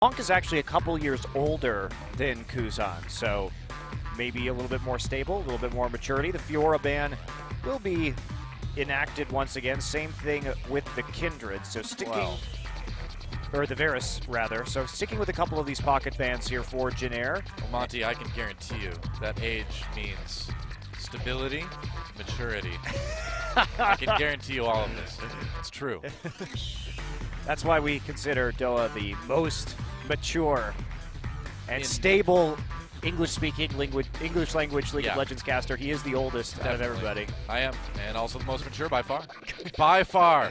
Monk is actually a couple years older than Kuzan, so maybe a little bit more stable, a little bit more maturity. The Fiora ban will be enacted once again. Same thing with the Kindred, so sticking, or the Varus rather, so sticking with a couple of these pocket bans here for Jin-Air. Well, Monty, I can guarantee you that age means stability, maturity. I can guarantee you all of this. It's true. That's why we consider Doa the most mature and stable English-speaking English language League of Legends caster. He is the oldest out of everybody. I am, and also the most mature by far. By far.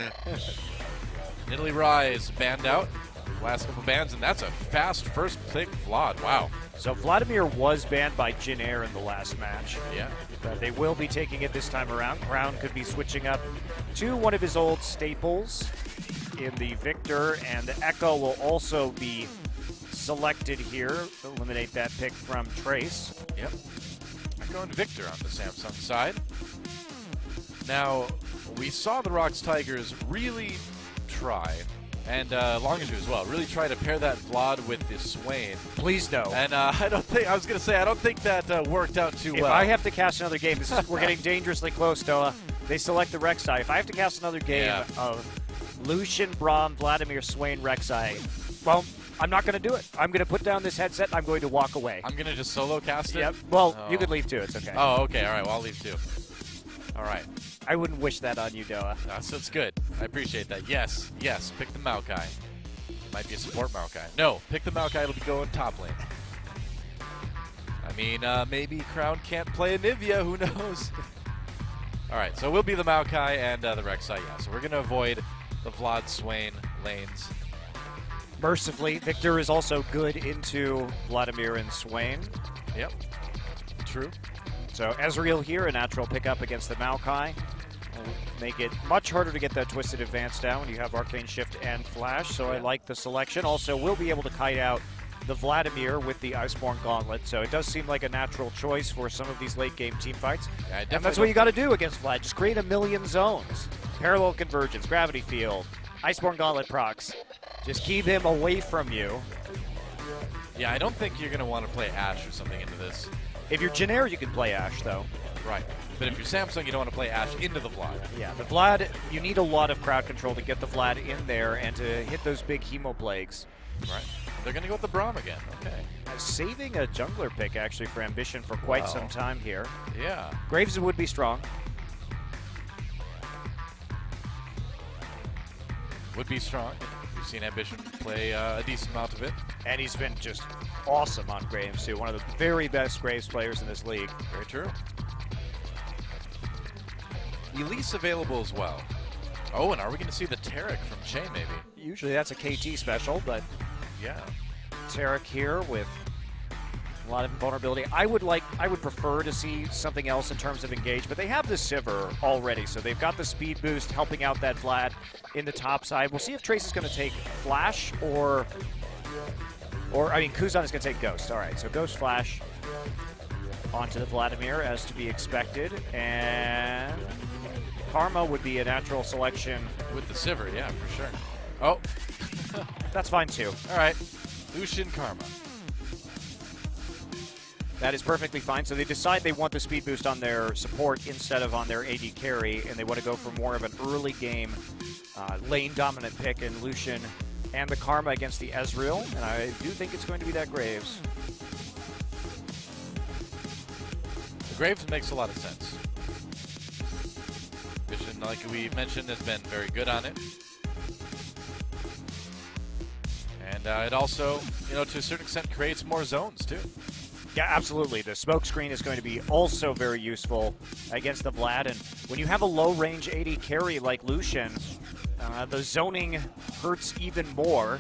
Nidalee Rise banned out. Last couple bans, and that's a fast first pick Vlad. Wow. So Vladimir was banned by Jin-Air in the last match. Yeah. But they will be taking it this time around. Crown could be switching up to one of his old staples in the Victor, and the Echo will also be selected here. Eliminate that pick from Trace. Yep. I'm going Victor on the Samsung side. Now, we saw the Rocks Tigers really try, and Longager as well, really try to pair that Vlad with the Swain. Please no. And I don't think that worked out too well. If I have to cast another game, we're getting dangerously close, Doa. They select the Rek'Sai. If I have to cast another game of Lucian, Braum, Vladimir, Swain, Rek'Sai, well, I'm not going to do it. I'm going to put down this headset. I'm going to walk away. I'm going to just solo cast it? Yep. Well, you could leave too. It's okay. Oh, okay. All right. Well, I'll leave too. All right. I wouldn't wish that on you, Doa. That's good. I appreciate that. Yes. Pick the Maokai. Might be a support Maokai. No, pick the Maokai. It'll be going top lane. I mean, maybe Crown can't play Anivia. Who knows? All right. So we'll be the Maokai and the Rek'Sai. Yeah. So we're going to avoid the Vlad Swain lanes. Mercifully, Victor is also good into Vladimir and Swain. Yep. True. So Ezreal here, a natural pickup against the Maokai. Will make it much harder to get that Twisted Advance down when you have Arcane Shift and Flash, so I like the selection. Also, we'll be able to kite out the Vladimir with the Iceborne Gauntlet, so it does seem like a natural choice for some of these late-game teamfights. Yeah, and that's what you got to do against Vlad. Just create a million zones. Parallel Convergence, Gravity Field, Iceborne Gauntlet procs. Just keep him away from you. Yeah, I don't think you're going to want to play Ashe or something into this. If you're Jin-Air, you can play Ashe, though. Right. But if you're Samsung, you don't want to play Ashe into the Vlad. Yeah, the Vlad, you need a lot of crowd control to get the Vlad in there and to hit those big Hemo Plagues. Right. They're going to go with the Braum again. Okay. Saving a jungler pick, actually, for Ambition for quite some time here. Yeah. Graves would be strong. Would be strong. We've seen Ambition play a decent amount of it. And he's been just awesome on Graves, too. One of the very best Graves players in this league. Very true. Elise available as well. Oh, and are we going to see the Taric from Che, maybe? Usually that's a KT special, but yeah. Taric here with a lot of vulnerability. I would prefer to see something else in terms of engage, but they have the Sivir already, so they've got the speed boost helping out that Vlad in the top side. We'll see if Trace is going to take Flash or I mean, Kuzan is going to take Ghost. All right, so Ghost Flash onto the Vladimir as to be expected, and Karma would be a natural selection. With the Sivir, yeah, for sure. Oh. That's fine, too. All right. Lucian Karma. That is perfectly fine. So they decide they want the speed boost on their support instead of on their AD carry, and they want to go for more of an early game lane-dominant pick in Lucian and the Karma against the Ezreal, and I do think it's going to be that Graves. The Graves makes a lot of sense. Vision, like we mentioned, has been very good on it. And it also, to a certain extent, creates more zones, too. Yeah, absolutely. The smoke screen is going to be also very useful against the Vlad, and when you have a low-range AD carry like Lucian, the zoning hurts even more.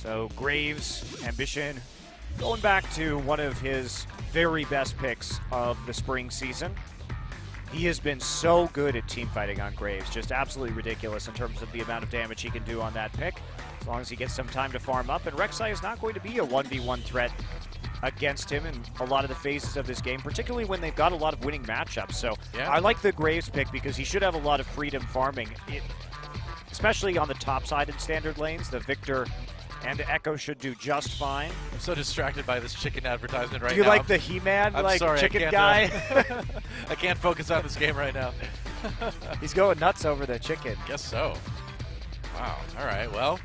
So Graves, Ambition, going back to one of his very best picks of the spring season. He has been so good at team fighting on Graves, just absolutely ridiculous in terms of the amount of damage he can do on that pick, as long as he gets some time to farm up. And Rek'Sai is not going to be a 1v1 threat against him in a lot of the phases of this game, particularly when they've got a lot of winning matchups. So I like the Graves pick because he should have a lot of freedom farming, especially on the top side in standard lanes. The Victor And Echo should do just fine. I'm so distracted by this chicken advertisement right now. Do you like the He-Man I'm sorry, chicken guy? I can't focus on this game right now. He's going nuts over the chicken. Guess so. Wow. All right. Well,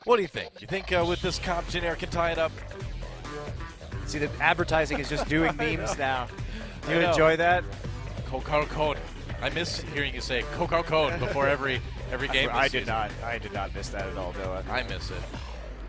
what do you think? You think with this comp, Janair can tie it up? See, the advertising is just doing memes now. Do you I know. enjoy that? Coca-Cola. I miss hearing you say Coca-Cola before every game. I did not miss that at all, Noah. I miss it.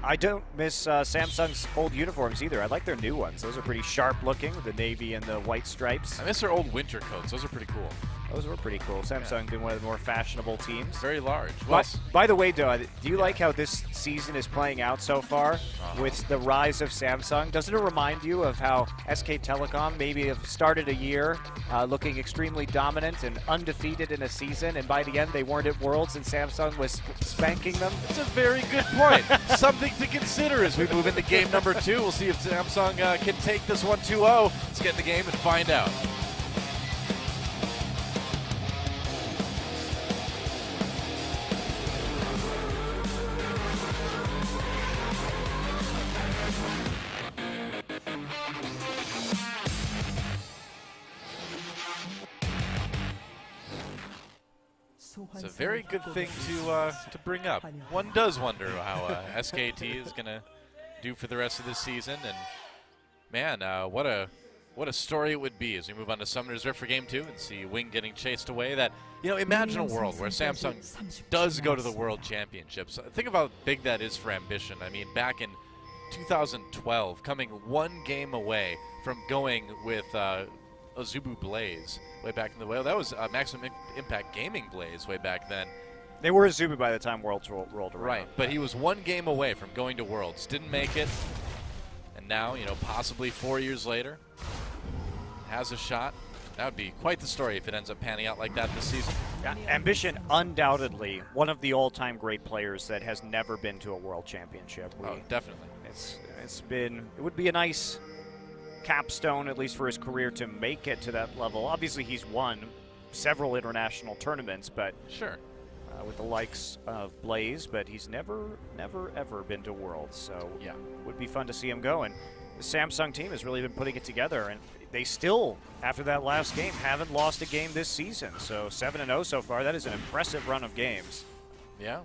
I don't miss Samsung's old uniforms either. I like their new ones. Those are pretty sharp looking with the navy and the white stripes. I miss their old winter coats. Those are pretty cool. Those were pretty cool. Samsung been one of the more fashionable teams. Very large. Well, By the way, Noah, do you like how this season is playing out so far with the rise of Samsung? Doesn't it remind you of how SK Telecom maybe have started a year looking extremely dominant and undefeated in a season, and by the end they weren't at Worlds and Samsung was spanking them? that's a very good point. Something to consider as we move into game number 2. We'll see if Samsung can take this one 2-0. Let's get in the game and find out. It's a very good thing to bring up. One does wonder how SKT is going to do for the rest of this season, and man, what a story it would be as we move on to Summoner's Rift for Game 2 and see Wing getting chased away. That, you know, imagine a world where Samsung does go to the World Championships. Think of how big that is for Ambition. I mean, back in 2012, coming one game away from going with Azubu Blaze way back in the way. That was Maximum Impact Gaming Blaze way back then. They were Azubu by the time Worlds rolled around. Right, but he was one game away from going to Worlds. Didn't make it. And now, you know, possibly 4 years later, has a shot. That would be quite the story if it ends up panning out like that this season. Yeah, Ambition, undoubtedly one of the all-time great players that has never been to a World Championship. Oh, definitely. It would be a nice capstone, at least for his career, to make it to that level. Obviously, he's won several international tournaments, but sure, with the likes of Blaze, but he's never, ever been to Worlds. So yeah, would be fun to see him go. And the Samsung team has really been putting it together, and they still, after that last game, haven't lost a game this season. So 7-0 so far. That is an impressive run of games. Yeah.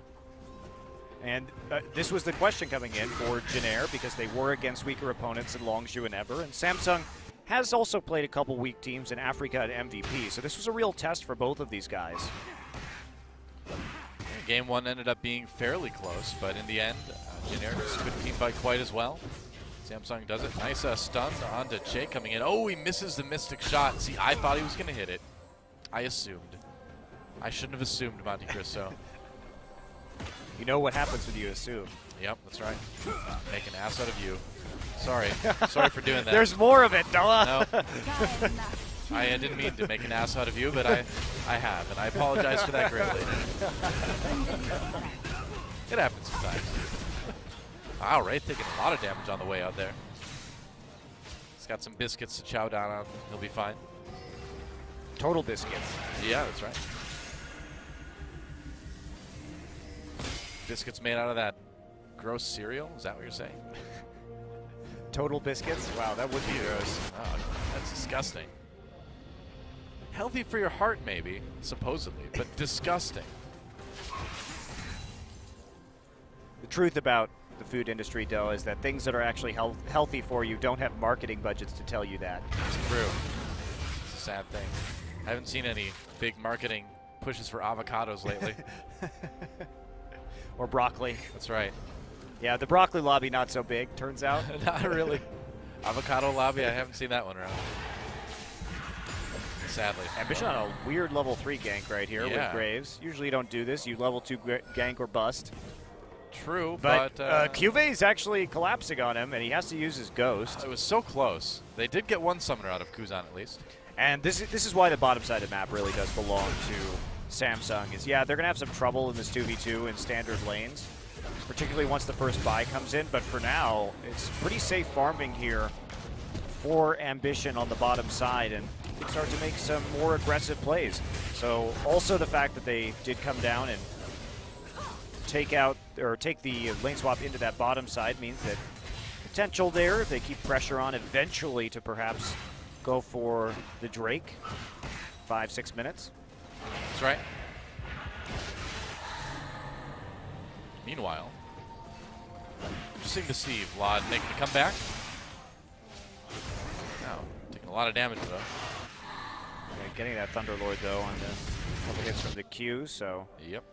And this was the question coming in for Janair, because they were against weaker opponents in Longzhou and Ever. And Samsung has also played a couple weak teams in Africa and MVP. So this was a real test for both of these guys. Game 1 ended up being fairly close, but in the end, Janair just couldn't team fight quite as well. Samsung does it. Nice stun onto Che coming in. Oh, he misses the Mystic shot. See, I thought he was going to hit it. I assumed. I shouldn't have assumed, Monte Cristo. You know what happens when you assume. Yep, that's right. Make an ass out of you. Sorry. Sorry for doing that. There's more of it, Noah. No. I didn't mean to make an ass out of you, but I have, and I apologize for that greatly. It happens sometimes. Wow, Wraith taking a lot of damage on the way out there. He's got some biscuits to chow down on. He'll be fine. Total biscuits. Yeah, that's right. Biscuits made out of that gross cereal? Is that what you're saying? Total biscuits? Wow, that would be gross. Oh, that's disgusting. Healthy for your heart, maybe, supposedly, but disgusting. The truth about the food industry, though, is that things that are actually healthy for you don't have marketing budgets to tell you that. It's true. It's a sad thing. I haven't seen any big marketing pushes for avocados lately. Or broccoli. That's right. Yeah, the broccoli lobby not so big, turns out. Not really. Avocado lobby, I haven't seen that one around. Sadly. Ambition on a weird level 3 gank right here with Graves. Usually you don't do this. You level 2 gank or bust. True, but Cuvée is actually collapsing on him, and he has to use his Ghost. It was so close. They did get one summoner out of Kuzan at least. And this is why the bottom side of the map really does belong to Samsung. Is they're going to have some trouble in this 2v2 in standard lanes, particularly once the first buy comes in. But for now, it's pretty safe farming here for Ambition on the bottom side, and can start to make some more aggressive plays. So also the fact that they did come down and take the lane swap into that bottom side means that potential there, if they keep pressure on eventually to perhaps go for the Drake. 5-6 minutes. That's right. Meanwhile, interesting to see Vlad making a comeback. Now, taking a lot of damage though. Yeah, getting that Thunderlord though on the couple hits from the Q, so Yep.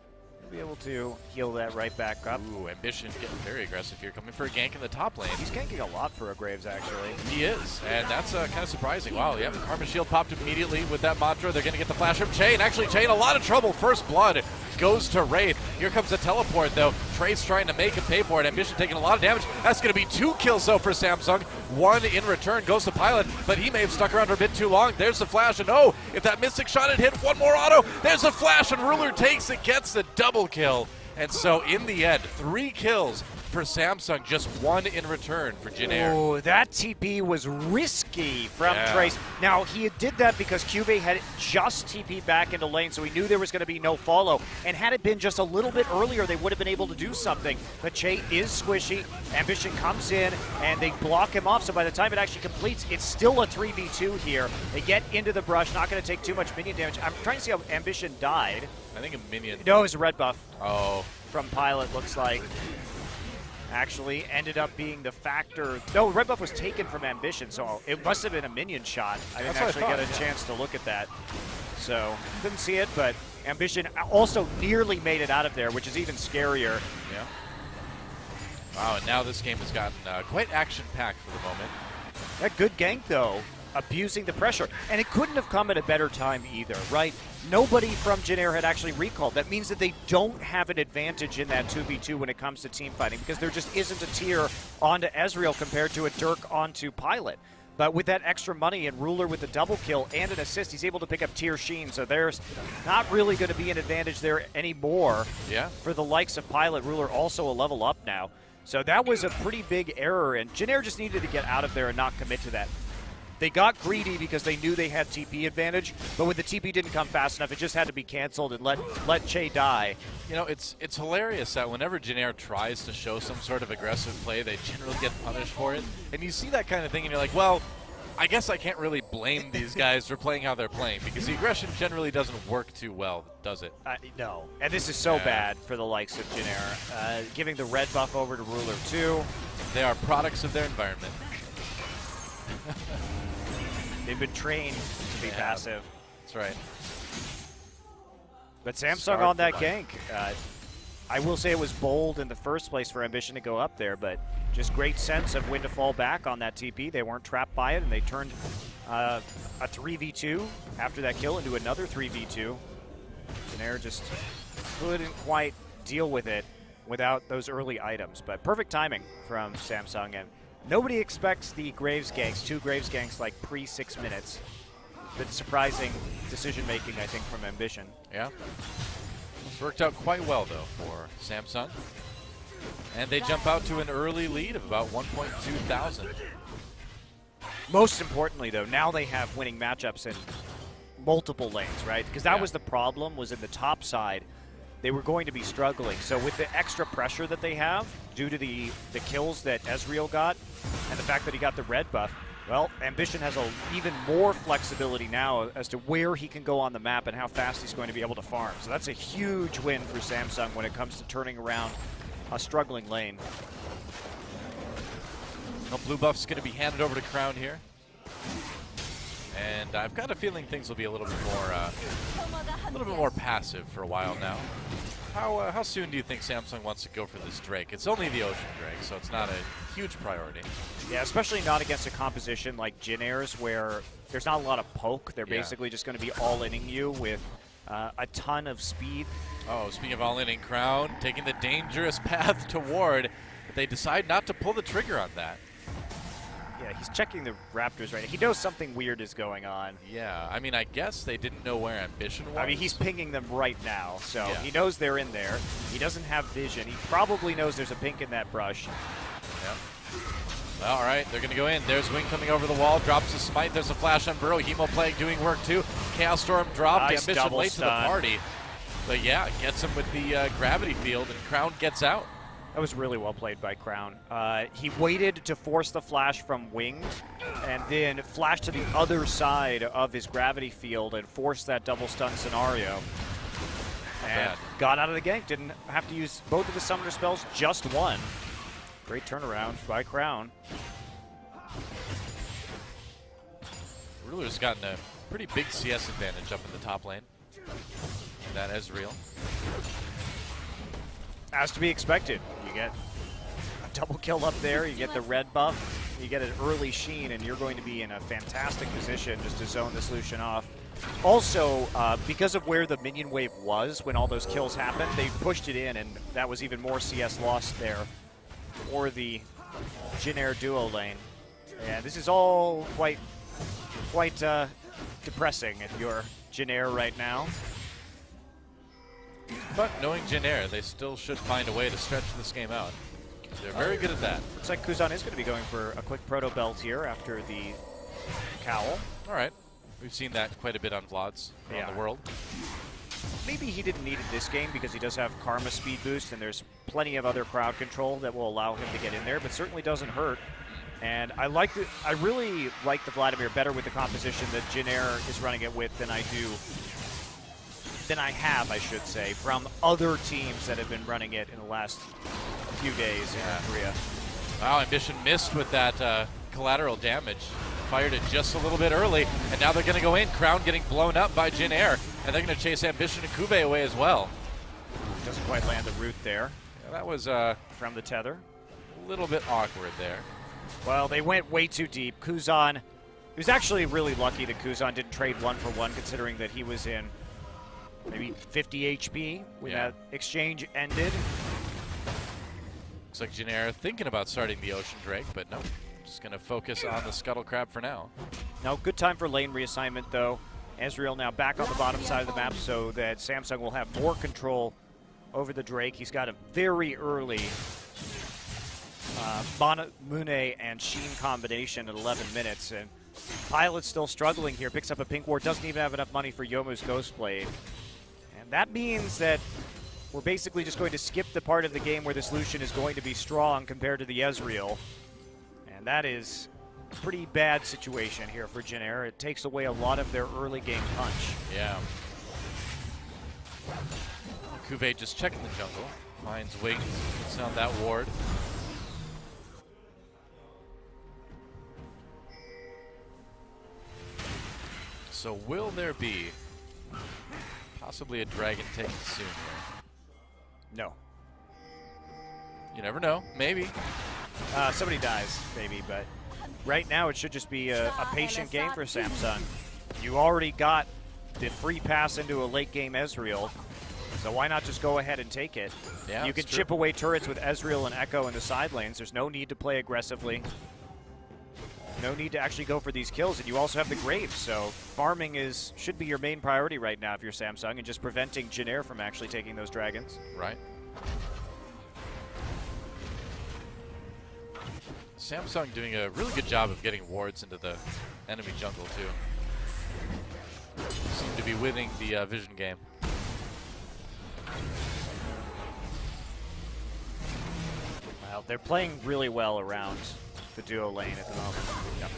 he'll be able to heal that right back up. Ooh, Ambition getting very aggressive here, coming for a gank in the top lane. He's ganking a lot for a Graves actually. He is, and that's kind of surprising. Wow, yep, Karma Shield popped immediately with that mantra. They're going to get the flash from Chain. Actually, Chain, a lot of trouble. First blood goes to Wraith. Here comes the teleport, though. Trace trying to make him pay for it. Ambition taking a lot of damage. That's going to be 2 kills, though, for Samsung. 1 in return goes to Pilot, but he may have stuck around for a bit too long. There's the flash, and oh, if that Mystic shot had hit, one more auto. There's the flash, and Ruler takes it, gets the double kill. And so, in the end, 3 kills for Samsung, just 1 in return for Jinair. Oh, that TP was risky from Trace. Now, he did that because Cube had just TP'd back into lane, so he knew there was going to be no follow. And had it been just a little bit earlier, they would have been able to do something. But Che is squishy. Ambition comes in, and they block him off, so by the time it actually completes, it's still a 3v2 here. They get into the brush, not going to take too much minion damage. I'm trying to see how Ambition died. I think a minion. No, it was a red buff. Oh. From Pilot, looks like. Actually ended up being the factor. No, red buff was taken from Ambition, so it must have been a minion shot. I didn't actually get a chance to look at that. So, couldn't see it, but Ambition also nearly made it out of there, which is even scarier. Yeah. Wow, and now this game has gotten quite action-packed for the moment. That good gank, though, abusing the pressure. And it couldn't have come at a better time either, right? Nobody from Jinair had actually recalled. That means that they don't have an advantage in that 2v2 when it comes to team fighting, because there just isn't a tier onto Ezreal compared to a Dirk onto Pilot. But with that extra money and Ruler with a double kill and an assist, he's able to pick up tier Sheen. So there's not really going to be an advantage there anymore for the likes of Pilot. Ruler also a level up now. So that was a pretty big error, and Jinair just needed to get out of there and not commit to that. They got greedy because they knew they had TP advantage, but when the TP didn't come fast enough, it just had to be canceled and let Che die. You know, it's hilarious that whenever Jinair tries to show some sort of aggressive play, they generally get punished for it. And you see that kind of thing, and you're like, well, I guess I can't really blame these guys for playing how they're playing, because the aggression generally doesn't work too well, does it? No. And this is so bad for the likes of Jinair. Giving the red buff over to Ruler too. They are products of their environment. They've been trained to be passive. That's right. But Samsung on that gank. I will say it was bold in the first place for Ambition to go up there, but just great sense of when to fall back on that TP. They weren't trapped by it, and they turned a 3v2 after that kill into another 3v2. Jinair just couldn't quite deal with it without those early items. But perfect timing from Samsung, and nobody expects the Graves ganks, 2 Graves ganks like pre-6 minutes. Bit surprising decision-making, I think, from Ambition. Yeah. It's worked out quite well, though, for Samsung. And they jump out to an early lead of about 1.2 thousand. Most importantly, though, now they have winning matchups in multiple lanes, right? Because that was the problem, was in the top side. They were going to be struggling. So with the extra pressure that they have, due to the kills that Ezreal got, and the fact that he got the red buff, well, Ambition has even more flexibility now as to where he can go on the map and how fast he's going to be able to farm. So that's a huge win for Samsung when it comes to turning around a struggling lane. Well, blue buff's going to be handed over to Crown here. And I've got a feeling things will be a little bit more passive for a while now. How soon do you think Samsung wants to go for this Drake? It's only the Ocean Drake, so it's not a huge priority. Yeah, especially not against a composition like Jinair's, where there's not a lot of poke. They're basically just going to be all-inning you with a ton of speed. Oh, speaking of all-inning, Crown taking the dangerous path toward, but they decide not to pull the trigger on that. Yeah, he's checking the Raptors right now. He knows something weird is going on. Yeah, I mean, I guess they didn't know where Ambition was. I mean, he's pinging them right now, so he knows they're in there. He doesn't have vision. He probably knows there's a pink in that brush. Yep. Well, all right, they're going to go in. There's Wing coming over the wall, drops the smite. There's a flash on Burrow. Hemo Plague doing work too. Chaos Storm dropped. Nice Ambition late to the party. But yeah, gets him with the gravity field, and Crown gets out. That was really well played by Crown. He waited to force the flash from winged, and then flashed to the other side of his gravity field and forced that double stun scenario. And got out of the gank. Didn't have to use both of his summoner spells, just one. Great turnaround by Crown. Ruler's gotten a pretty big CS advantage up in the top lane. That Ezreal. As to be expected. You get a double kill up there, you get the red buff, you get an early Sheen, and you're going to be in a fantastic position just to zone this Lucian off. Also, because of where the minion wave was when all those kills happened, they pushed it in, and that was even more CS lost there for the Jhin Air duo lane. And this is all quite depressing if you're Jhin Air right now. But knowing Jhin Air, they still should find a way to stretch this game out. They're very good at that. Looks like Kuzan is going to be going for a quick proto belt here after the cowl. All right. We've seen that quite a bit on VODs around the world. Maybe he didn't need it this game because he does have Karma speed boost, and there's plenty of other crowd control that will allow him to get in there, but certainly doesn't hurt. And I really like the Vladimir better with the composition that Jhin Air is running it with than I have, I should say, from other teams that have been running it in the last few days in Korea. Wow, Ambition missed with that collateral damage. Fired it just a little bit early, and now they're going to go in. Crown getting blown up by Jhin Air, and they're going to chase Ambition and Kube away as well. Doesn't quite land the root there. Yeah, that was from the tether. A little bit awkward there. Well, they went way too deep. Kuzan, it was actually really lucky that Kuzan didn't trade 1-for-1, considering that he was in maybe 50 HP when that exchange ended. Looks like Jhin Air thinking about starting the Ocean Drake, but no. Just going to focus on the Scuttle Crab for now. No, good time for lane reassignment, though. Ezreal now back on the bottom side of the map so that Samsung will have more control over the Drake. He's got a very early Mune and Sheen combination at 11 minutes, and Pilot's still struggling here. Picks up a pink ward, doesn't even have enough money for Yomu's Ghostblade. And that means that we're basically just going to skip the part of the game where this Lucian is going to be strong compared to the Ezreal. And that is a pretty bad situation here for Jhin Air. It takes away a lot of their early game punch. Yeah. Kuvey just checking the jungle. Finds Wings, puts down that ward. So will there be possibly a dragon taken soon here? No. You never know. Maybe. Somebody dies, maybe, but right now it should just be a patient game for Samsung. You already got the free pass into a late game Ezreal, so why not just go ahead and take it? Yeah, you can chip away turrets with Ezreal and Echo in the side lanes. There's no need to play aggressively. No need to actually go for these kills, and you also have the Graves, so farming should be your main priority right now if you're Samsung, and just preventing Jhin Air from actually taking those dragons. Right. Samsung doing a really good job of getting wards into the enemy jungle, too. Seem to be winning the vision game. Well, they're playing really well around the duo lane at the moment. Yep.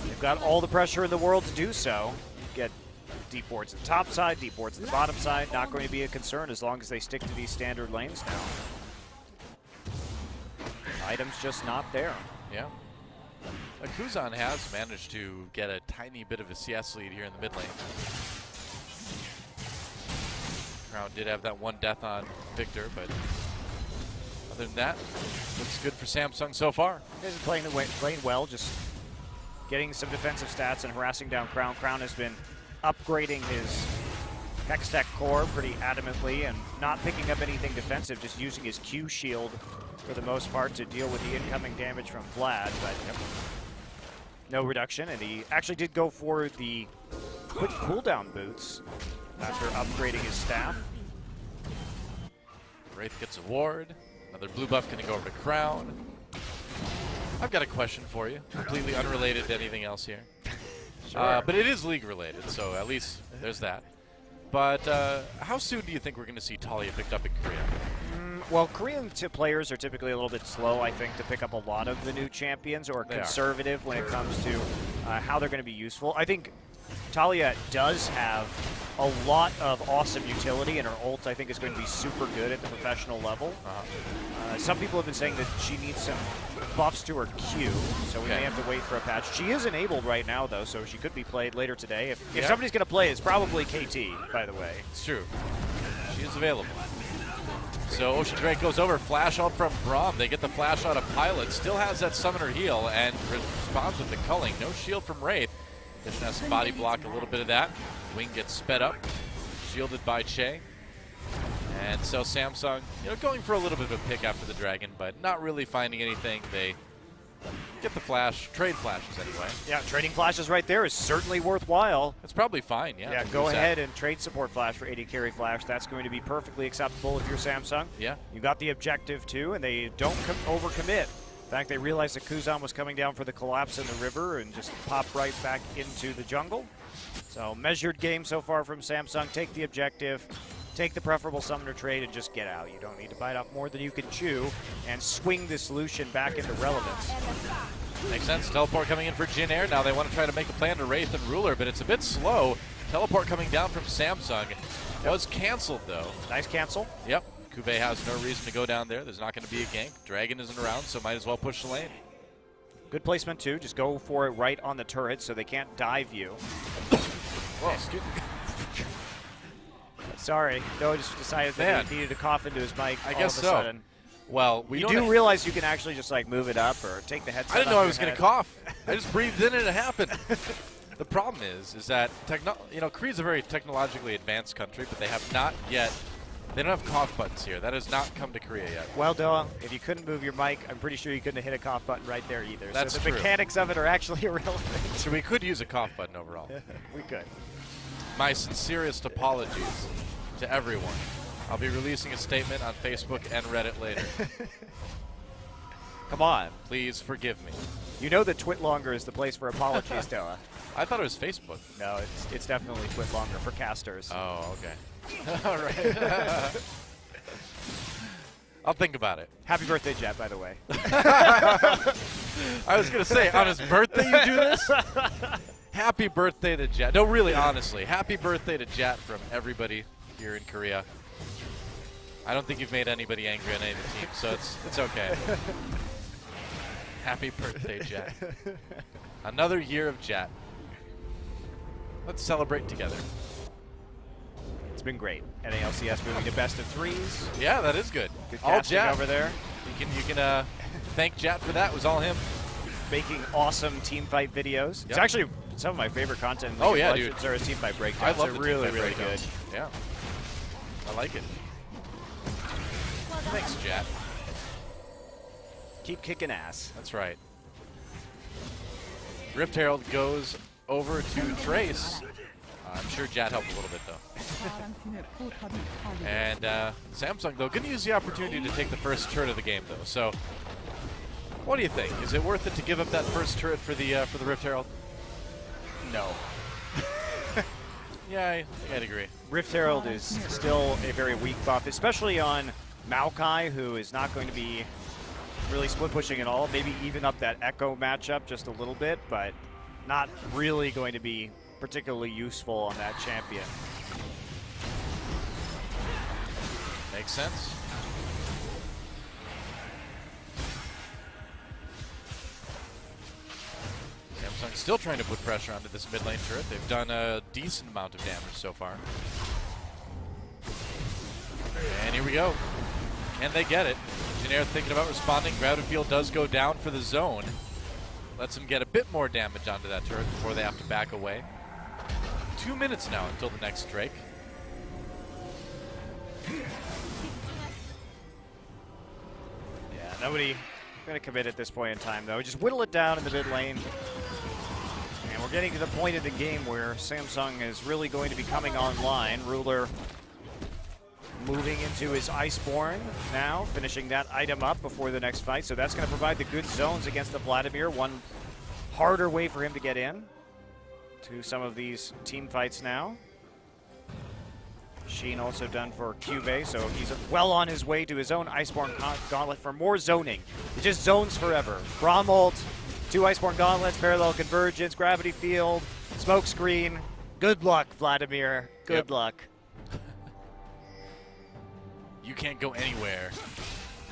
They've got all the pressure in the world to do so. Get deep wards at the top side, deep wards at the bottom side. Not going to be a concern as long as they stick to these standard lanes now. Items just not there. Yeah. Kuzan has managed to get a tiny bit of a CS lead here in the mid lane. Crown did have that one death on Victor, but other than that, looks good for Samsung so far. He's playing well, just getting some defensive stats and harassing down Crown. Crown has been upgrading his Hextech core pretty adamantly and not picking up anything defensive, just using his Q shield for the most part to deal with the incoming damage from Vlad, but no reduction. And he actually did go for the quick cooldown boots after upgrading his staff. Wraith gets a ward. Another blue buff going to go over to Crown. I've got a question for you, completely unrelated to anything else here. Sure. But it is league related, so at least there's that. But how soon do you think we're going to see Talia picked up in Korea? Well, Korean players are typically a little bit slow, I think, to pick up a lot of the new champions, or conservative when it comes to how they're going to be useful. I think Talia does have a lot of awesome utility, and her ult, I think, is going to be super good at the professional level. Some people have been saying that she needs some buffs to her Q, so we may have to wait for a patch. She is enabled right now, though, so she could be played later today. If somebody's going to play, it's probably KT, by the way. It's true. She is available. So Ocean Drake goes over, flash out from Braum. They get the flash out of Pilot. Still has that summoner heal and responds with the culling. No shield from Wraith. Vision has to body block a little bit of that. Wing gets sped up, shielded by Che. And so Samsung, going for a little bit of a pick after the dragon, but not really finding anything. They get the flash, trade flashes anyway. Yeah, trading flashes right there is certainly worthwhile. It's probably fine, yeah. Yeah, go ahead and trade support flash for AD carry flash. That's going to be perfectly acceptable if you're Samsung. Yeah. You got the objective too, and they don't overcommit. In fact, they realized that Kuzan was coming down for the collapse in the river and just popped right back into the jungle. So measured game so far from Samsung. Take the objective, take the preferable summoner trade, and just get out. You don't need to bite off more than you can chew and swing the solution back into relevance. Makes sense. Teleport coming in for Jin Air. Now they want to try to make a plan to Wraith and Ruler, but it's a bit slow. Teleport coming down from Samsung. Was canceled, though. Nice cancel. Yep. Kube has no reason to go down there. There's not going to be a gank. Dragon isn't around, so might as well push the lane. Good placement, too. Just go for it right on the turret so they can't dive you. Whoa, excuse me. Sorry. Noah just decided that he needed to cough into his mic I guess so. Sudden. Well, you do realize you can actually just like move it up or take the headset. I didn't know I was going to cough. I just breathed in and it happened. The problem is that Korea's a very technologically advanced country, but they have not yet. They don't have cough buttons here. That has not come to Korea yet. Well, Doa, if you couldn't move your mic, I'm pretty sure you couldn't have hit a cough button right there either. That's so the mechanics of it are actually irrelevant. So we could use a cough button overall. We could. My sincerest apologies to everyone. I'll be releasing a statement on Facebook and Reddit later. Come on. Please forgive me. You know that Twitlonger is the place for apologies, Doa. I thought it was Facebook. No, it's definitely Twitlonger for casters. Oh, okay. All right. I'll think about it. Happy birthday, Jet, by the way. I was going to say, on his birthday you do this? Happy birthday to Jet. No, really, honestly. Happy birthday to Jet from everybody here in Korea. I don't think you've made anybody angry on any of the team, so it's okay. Happy birthday, Jet. Another year of Jet. Let's celebrate together. It's been great. NALCS moving to best of threes. Yeah, that is good. Good all casting Jet over there. You can thank Jet for that. It was all him. Making awesome team fight videos. Yep. It's actually some of my favorite content. Oh yeah, dude. Are a team fight breakdowns. I love They're really good. Yeah, I like it. Thanks, Jet. Keep kicking ass. That's right. Rift Herald goes over to Trace. I'm sure Jet helped a little bit, though. And Samsung, though, going to use the opportunity to take the first turret of the game, though. So, what do you think? Is it worth it to give up that first turret for the Rift Herald? No. Yeah, I'd agree. Rift Herald is still a very weak buff, especially on Maokai, who is not going to be really split pushing at all. Maybe even up that Echo matchup just a little bit, but not really going to be particularly useful on that champion. Makes sense. Samsung still trying to put pressure onto this mid lane turret. They've done a decent amount of damage so far. And here we go. Can they get it? Jin Air thinking about responding. Gravity Field does go down for the zone. Lets them get a bit more damage onto that turret before they have to back away. 2 minutes now until the next Drake. Yeah, nobody going to commit at this point in time, though. Just whittle it down in the mid lane. And we're getting to the point of the game where Samsung is really going to be coming online. Ruler moving into his Iceborne now, finishing that item up before the next fight. So that's going to provide the good zones against the Vladimir. One harder way for him to get in to some of these team fights now. Sheen also done for Cube, so he's well on his way to his own Iceborne Gauntlet for more zoning. It just zones forever. Braum ult, 2 Iceborne Gauntlets, Parallel Convergence, Gravity Field, Smoke Screen. Good luck, Vladimir. Good luck. You can't go anywhere.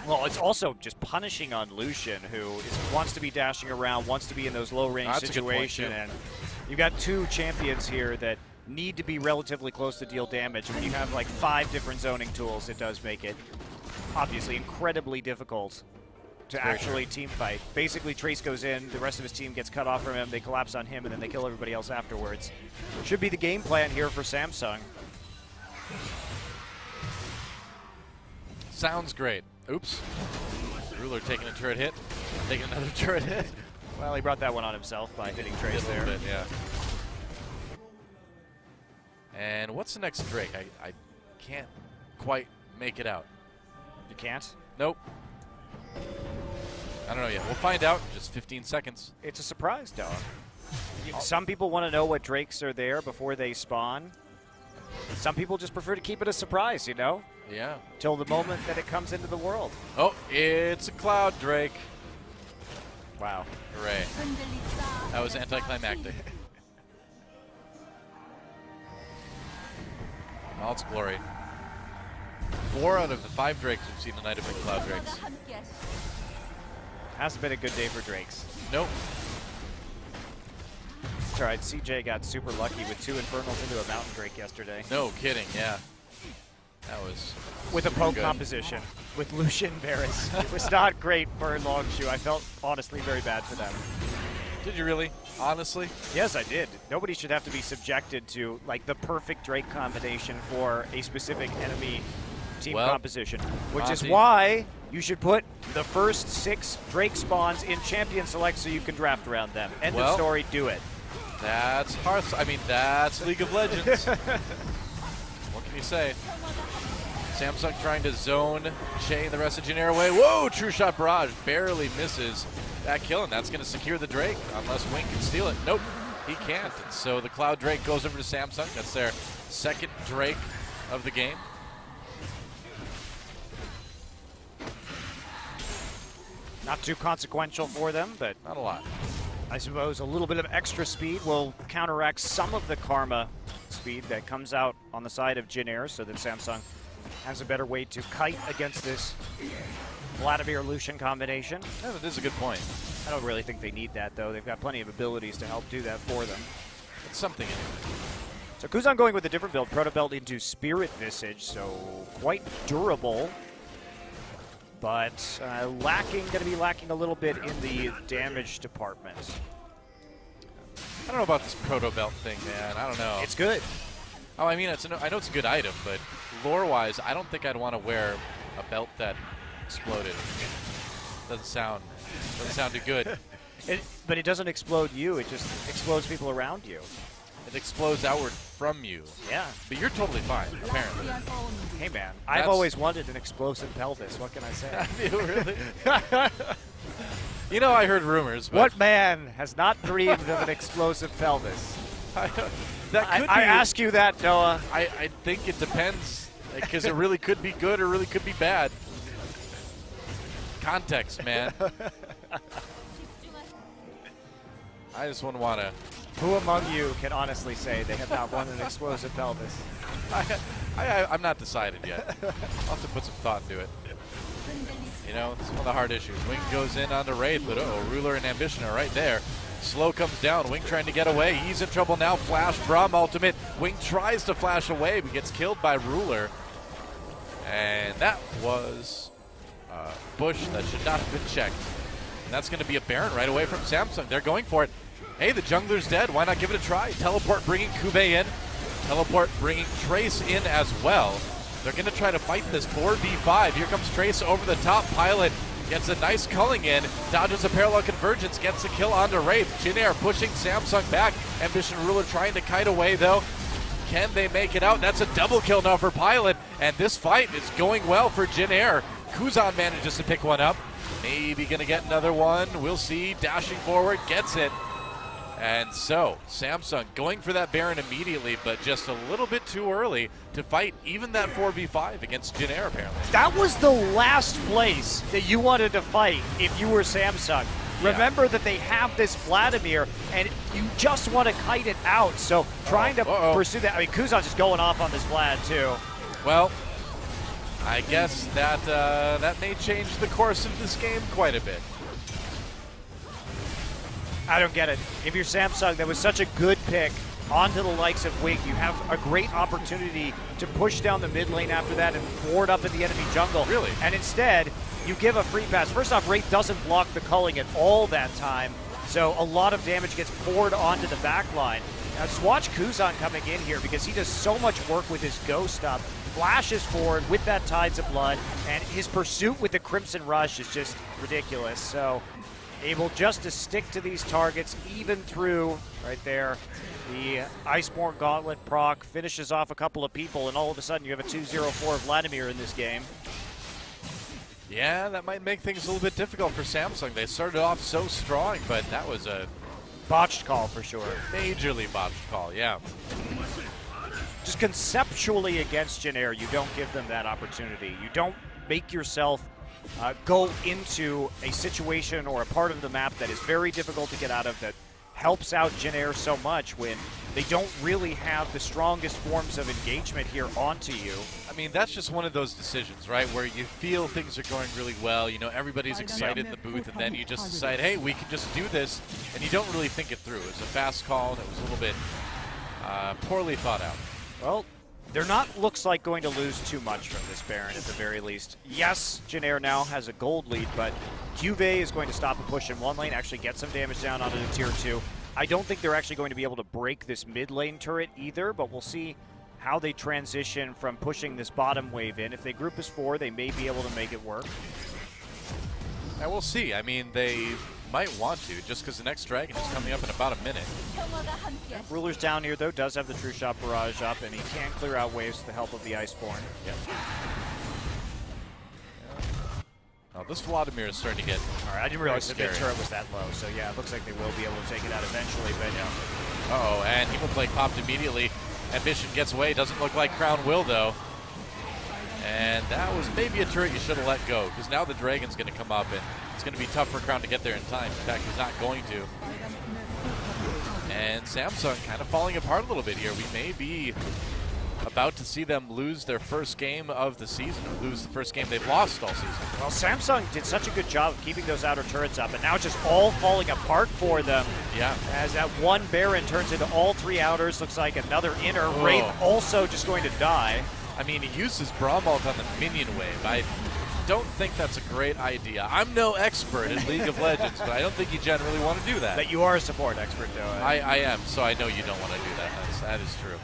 Well, it's also just punishing on Lucian, who wants to be dashing around, wants to be in those low-range situations. And you've got 2 champions here that need to be relatively close to deal damage. When you have like 5 different zoning tools, it does make it obviously incredibly difficult to actually team fight. Basically, Trace goes in, the rest of his team gets cut off from him, they collapse on him, and then they kill everybody else afterwards. Should be the game plan here for Samsung. Sounds great. Oops. Ruler taking a turret hit. Taking another turret hit. Well, he brought that one on himself by hitting Trace Did a there. little bit, yeah. And what's the next Drake? I can't quite make it out. You can't? Nope. I don't know yet. We'll find out in just 15 seconds. It's a surprise, Noah. Some people want to know what Drakes are there before they spawn. Some people just prefer to keep it a surprise, you know? Yeah. Till the moment that it comes into the world. Oh, it's a Cloud Drake. Wow. Hooray. That was anticlimactic. All its glory. 4 out of the 5 Drakes we've seen tonight have been Cloud Drakes. Hasn't been a good day for Drakes. Nope. That's all right. CJ got super lucky with 2 Infernals into a Mountain Drake yesterday. No kidding, yeah. That was with a poke good. composition with Lucian Varus. It was not great for Longshoe. I felt honestly very bad for them. Did you really? Honestly? Yes, I did. Nobody should have to be subjected to like the perfect Drake combination for a specific enemy team composition, which is why you should put the first 6 Drake spawns in Champion Select so you can draft around them. End of story, do it. That's Hearthstone. I mean, that's League of Legends. What can you say? Samsung trying to zone chain the rest of Jin Air away. Whoa, true shot barrage. Barely misses that kill, and that's going to secure the Drake unless Wing can steal it. Nope, he can't. And so the Cloud Drake goes over to Samsung. That's their 2nd Drake of the game. Not too consequential for them, but not a lot. I suppose a little bit of extra speed will counteract some of the Karma speed that comes out on the side of Jin Air, so that Samsung has a better way to kite against this Vladimir Lucian combination. Yeah, that is a good point. I don't really think they need that, though. They've got plenty of abilities to help do that for them. It's something in it. So Kuzan going with a different build, Proto Belt into Spirit Visage, so quite durable, but going to be lacking a little bit in the damage department. I don't know about this Proto Belt thing, man. I don't know. It's good. Oh, I mean, I know it's a good item, but lore-wise, I don't think I'd want to wear a belt that exploded. Doesn't sound too good. But it doesn't explode you. It just explodes people around you. It explodes outward from you. Yeah. But you're totally fine, apparently. Hey, man. I've always wanted an explosive pelvis. What can I say? Have you really? You know, I heard rumors. But what man has not dreamed of an explosive pelvis? I ask you that, Noah. I think it depends, because it really could be good or really could be bad. Context, man. I just wouldn't want to. Who among you can honestly say they have not won an explosive pelvis? I'm not decided yet. I'll have to put some thought into it. You know, it's one of the hard issues. Wing goes in on the Wraith, but Ruler and Ambition are right there. Slow comes down. Wing trying to get away. He's in trouble now. Flash, Braum ultimate. Wing tries to flash away, but gets killed by Ruler. And that was a bush that should not have been checked. And that's going to be a Baron right away from Samsung. They're going for it. Hey, the jungler's dead. Why not give it a try? Teleport bringing Kube in. Teleport bringing Trace in as well. They're going to try to fight this 4v5. Here comes Trace over the top. Pilot gets a nice culling in. Dodges a parallel convergence. Gets a kill onto Wraith. Jin Air pushing Samsung back. Ambition Ruler trying to kite away, though. Can they make it out? That's a double kill now for Pilot. And this fight is going well for Jin Air. Kuzan manages to pick one up. Maybe going to get another one. We'll see. Dashing forward. Gets it. And so, Samsung going for that Baron immediately, but just a little bit too early to fight even that 4v5 against Jin Air, apparently. That was the last place that you wanted to fight if you were Samsung. Yeah. Remember that they have this Vladimir, and you just want to kite it out. So trying to pursue that. I mean, Kuzan's just going off on this Vlad, too. Well, I guess that that may change the course of this game quite a bit. I don't get it. If you're Samsung, that was such a good pick onto the likes of Wig. You have a great opportunity to push down the mid lane after that and ward up in the enemy jungle. Really? And instead, you give a free pass. First off, Wraith doesn't block the culling at all that time, so a lot of damage gets poured onto the back line. Now just watch Kuzan coming in here because he does so much work with his ghost up. Flashes forward with that Tides of Blood, and his pursuit with the Crimson Rush is just ridiculous. So able just to stick to these targets even through right there. The Iceborne Gauntlet proc finishes off a couple of people, and all of a sudden you have a 2-0-4 Vladimir in this game. Yeah, that might make things a little bit difficult for Samsung. They started off so strong, but that was a Botched call for sure. majorly botched call, yeah. Just conceptually against Jin Air, you don't give them that opportunity. You don't make yourself go into a situation or a part of the map that is very difficult to get out of, that helps out Jin Air so much when they don't really have the strongest forms of engagement here onto you. I mean, that's just one of those decisions, right, where you feel things are going really well, you know, everybody's excited in the booth, and then you just decide, hey, we can just do this, and you don't really think it through. It's a fast call, and it was a little bit poorly thought out. Well, they're not, looks like, going to lose too much from this Baron at the very least. Yes, Jin Air now has a gold lead, but Juve is going to stop a push in one lane, actually get some damage down onto the tier 2. I don't think they're actually going to be able to break this mid lane turret either, but we'll see how they transition from pushing this bottom wave in. If they group as 4, they may be able to make it work. And we'll see. I mean, they might want to, just because the next dragon is coming up in about a minute. Ruler's down here, though, does have the True Shot Barrage up, and he can clear out waves with the help of the Iceborne. Yep. Oh, this Vladimir is starting to get All right, I didn't realize the mid scary. turret was that low, so yeah, it looks like they will be able to take it out eventually, but yeah. Uh-oh, and Evil Plague popped immediately. Ambition gets away. Doesn't look like Crown will, though. And that was maybe a turret you should have let go, because now the Dragon's going to come up, and it's going to be tough for Crown to get there in time. In fact, he's not going to. And Samsung kind of falling apart a little bit here. We may be about to see them lose their first game of the season, or lose the first game they've lost all season. Well, Samsung did such a good job of keeping those outer turrets up, and now it's just all falling apart for them. Yeah. As that one Baron turns into all 3 outers, looks like another inner. Wraith also just going to die. I mean, he uses Braum ult on the minion wave. I don't think that's a great idea. I'm no expert in League of Legends, but I don't think you generally want to do that. But you are a support expert, though. I am, so I know you don't want to do that. That is true.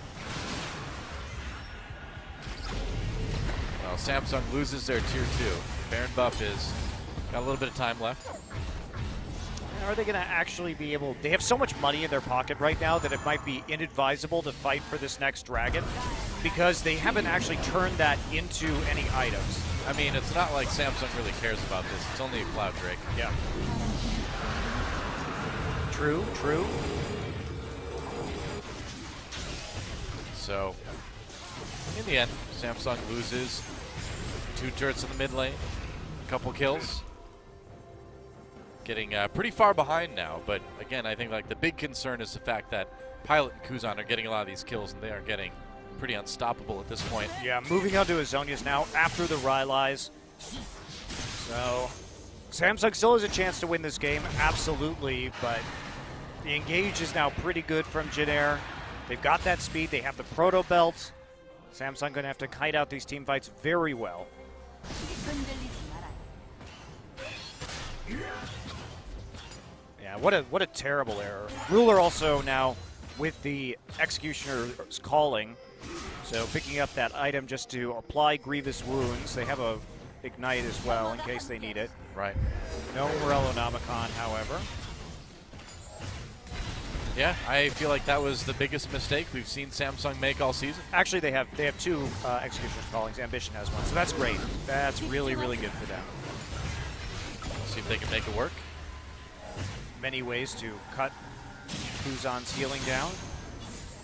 Well, Samsung loses their tier 2. Baron buff is got a little bit of time left. Are they going to actually be able... They have so much money in their pocket right now that it might be inadvisable to fight for this next dragon, because they haven't actually turned that into any items. I mean, it's not like Samsung really cares about this. It's only a Cloud Drake. Yeah. True, true. So, in the end, Samsung loses 2 turrets in the mid lane, a couple kills. Getting pretty far behind now, but again, I think like the big concern is the fact that Pilot and Kuzan are getting a lot of these kills, and they are getting pretty unstoppable at this point. Yeah, moving on to Azonius now after the Rylai's. So, Samsung still has a chance to win this game, absolutely, but the engage is now pretty good from Jin Air. They've got that speed, they have the Proto Belt. Samsung going to have to kite out these team fights very well. Yeah, what a terrible error. Ruler also now with the Executioner's Calling, so picking up that item just to apply grievous wounds. They have a Ignite as well in case they need it. Right. No Morellonomicon, however. Yeah, I feel like that was the biggest mistake we've seen Samsung make all season. Actually, they have 2 Executioner's Callings. Ambition has one, so that's great. That's really, really good for them. See if they can make it work. Many ways to cut Kuzan's healing down.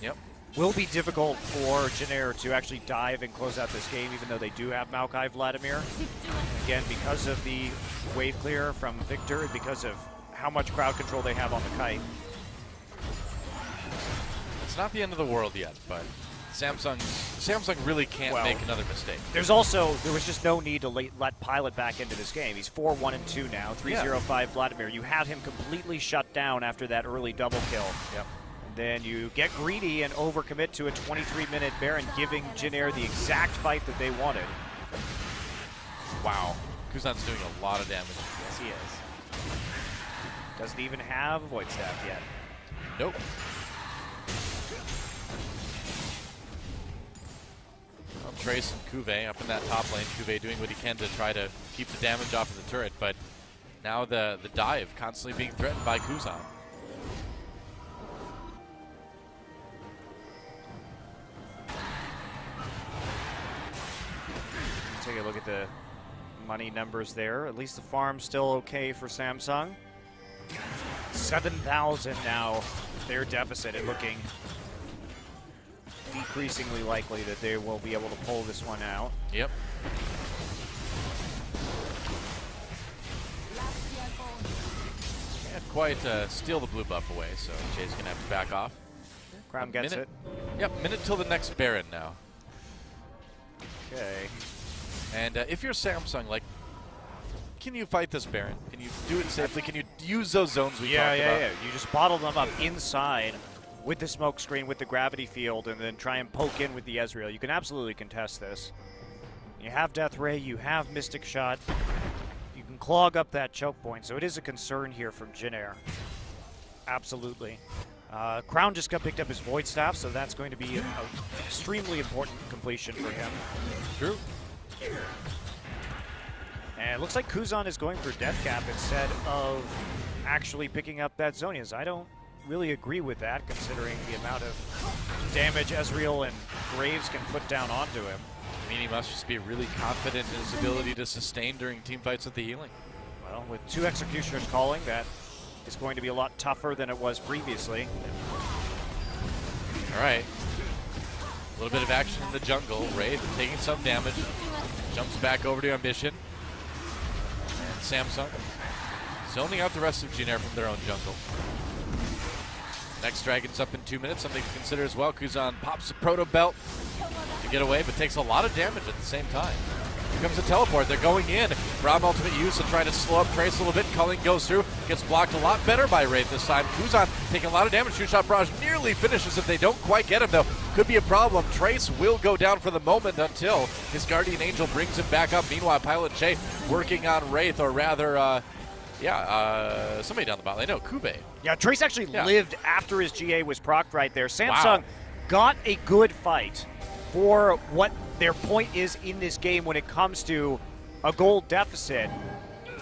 Yep. Will be difficult for Jenner to actually dive and close out this game, even though they do have Maokai Vladimir. Again, because of the wave clear from Victor, and because of how much crowd control they have on the kite. It's not the end of the world yet, but Samsung really can't make another mistake. There was just no need to let Pilot back into this game. He's 4-1-2 now, 3-0-5 Vladimir. You had him completely shut down after that early double kill. Yep. And then you get greedy and overcommit to a 23-minute Baron, giving Jenner the exact fight that they wanted. Wow. Kuzan's doing a lot of damage. Yes, he is. Doesn't even have a Void Staff yet. Nope. Well, Trace and Cuvée up in that top lane. Cuvée doing what he can to try to keep the damage off of the turret, but now the dive constantly being threatened by Kuzan. Take a look at the money numbers there. At least the farm's still okay for Samsung. 7,000 now, their deficit, and looking decreasingly likely that they will be able to pull this one out. Yep. Can't quite steal the blue buff away, so Jay's gonna have to back off. Crown gets it. Yep, minute till the next Baron now. Okay. And if you're Samsung, like, can you fight this Baron? Can you do it safely? Can you use those zones we talked about? Yeah. You just bottle them up inside with the smoke screen, with the gravity field, and then try and poke in with the Ezreal. You can absolutely contest this. You have Death Ray, you have Mystic Shot. You can clog up that choke point, so it is a concern here from Jenner. Absolutely. Crown just got picked up his Void Staff, so that's going to be an extremely important completion for him. True. And it looks like Kuzan is going for Death Cap instead of actually picking up that Zhonya's. I don't really agree with that, considering the amount of damage Ezreal and Graves can put down onto him. I mean, he must just be really confident in his ability to sustain during team fights with the healing. Well, with 2 Executioners calling, that is going to be a lot tougher than it was previously. All right. A little bit of action in the jungle. Wraith taking some damage. Jumps back over to Ambition. And Samsung zoning out the rest of Jenner from their own jungle. Next Dragon's up in 2 minutes, something to consider as well. Kuzan pops a Proto Belt to get away, but takes a lot of damage at the same time. Here comes a teleport. They're going in. Braum ultimate use and trying to slow up Trace a little bit. Culling goes through. Gets blocked a lot better by Wraith this time. Kuzan taking a lot of damage. Shoot shot barrage nearly finishes if they don't quite get him, though. Could be a problem. Trace will go down for the moment until his Guardian Angel brings him back up. Meanwhile, Pilot Jay working on Wraith, or rather, somebody down the bot lane. No, Cuvée. Yeah, Trace actually lived after his GA was procced right there. Samsung got a good fight for what their point is in this game when it comes to a gold deficit,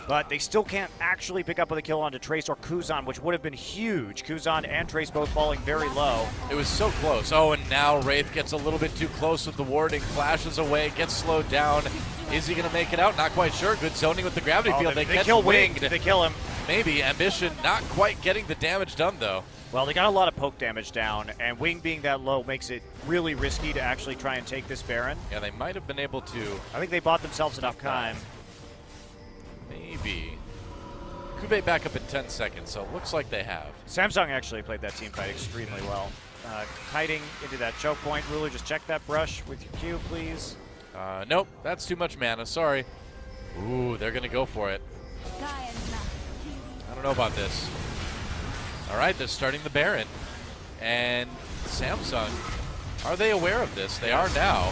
but they still can't actually pick up with a kill onto Trace or Kuzan, which would have been huge. Kuzan and Trace both falling very low. It was so close. Oh, and now Wraith gets a little bit too close with the warding, flashes away, gets slowed down. Is he going to make it out? Not quite sure. Good zoning with the gravity field. They catch kill Winged. They kill him. Maybe. Ambition not quite getting the damage done, though. Well, they got a lot of poke damage down, and Wing being that low makes it really risky to actually try and take this Baron. Yeah, they might have been able to. I think they bought themselves enough time. Maybe. Cuvée back up in 10 seconds, so it looks like they have. Samsung actually played that team fight extremely well. Kiting into that choke point. Ruler, just check that brush with your Q, please. Nope, that's too much mana, sorry. Ooh, they're gonna go for it. I don't know about this. All right, they're starting the Baron. And Samsung, are they aware of this? They are now.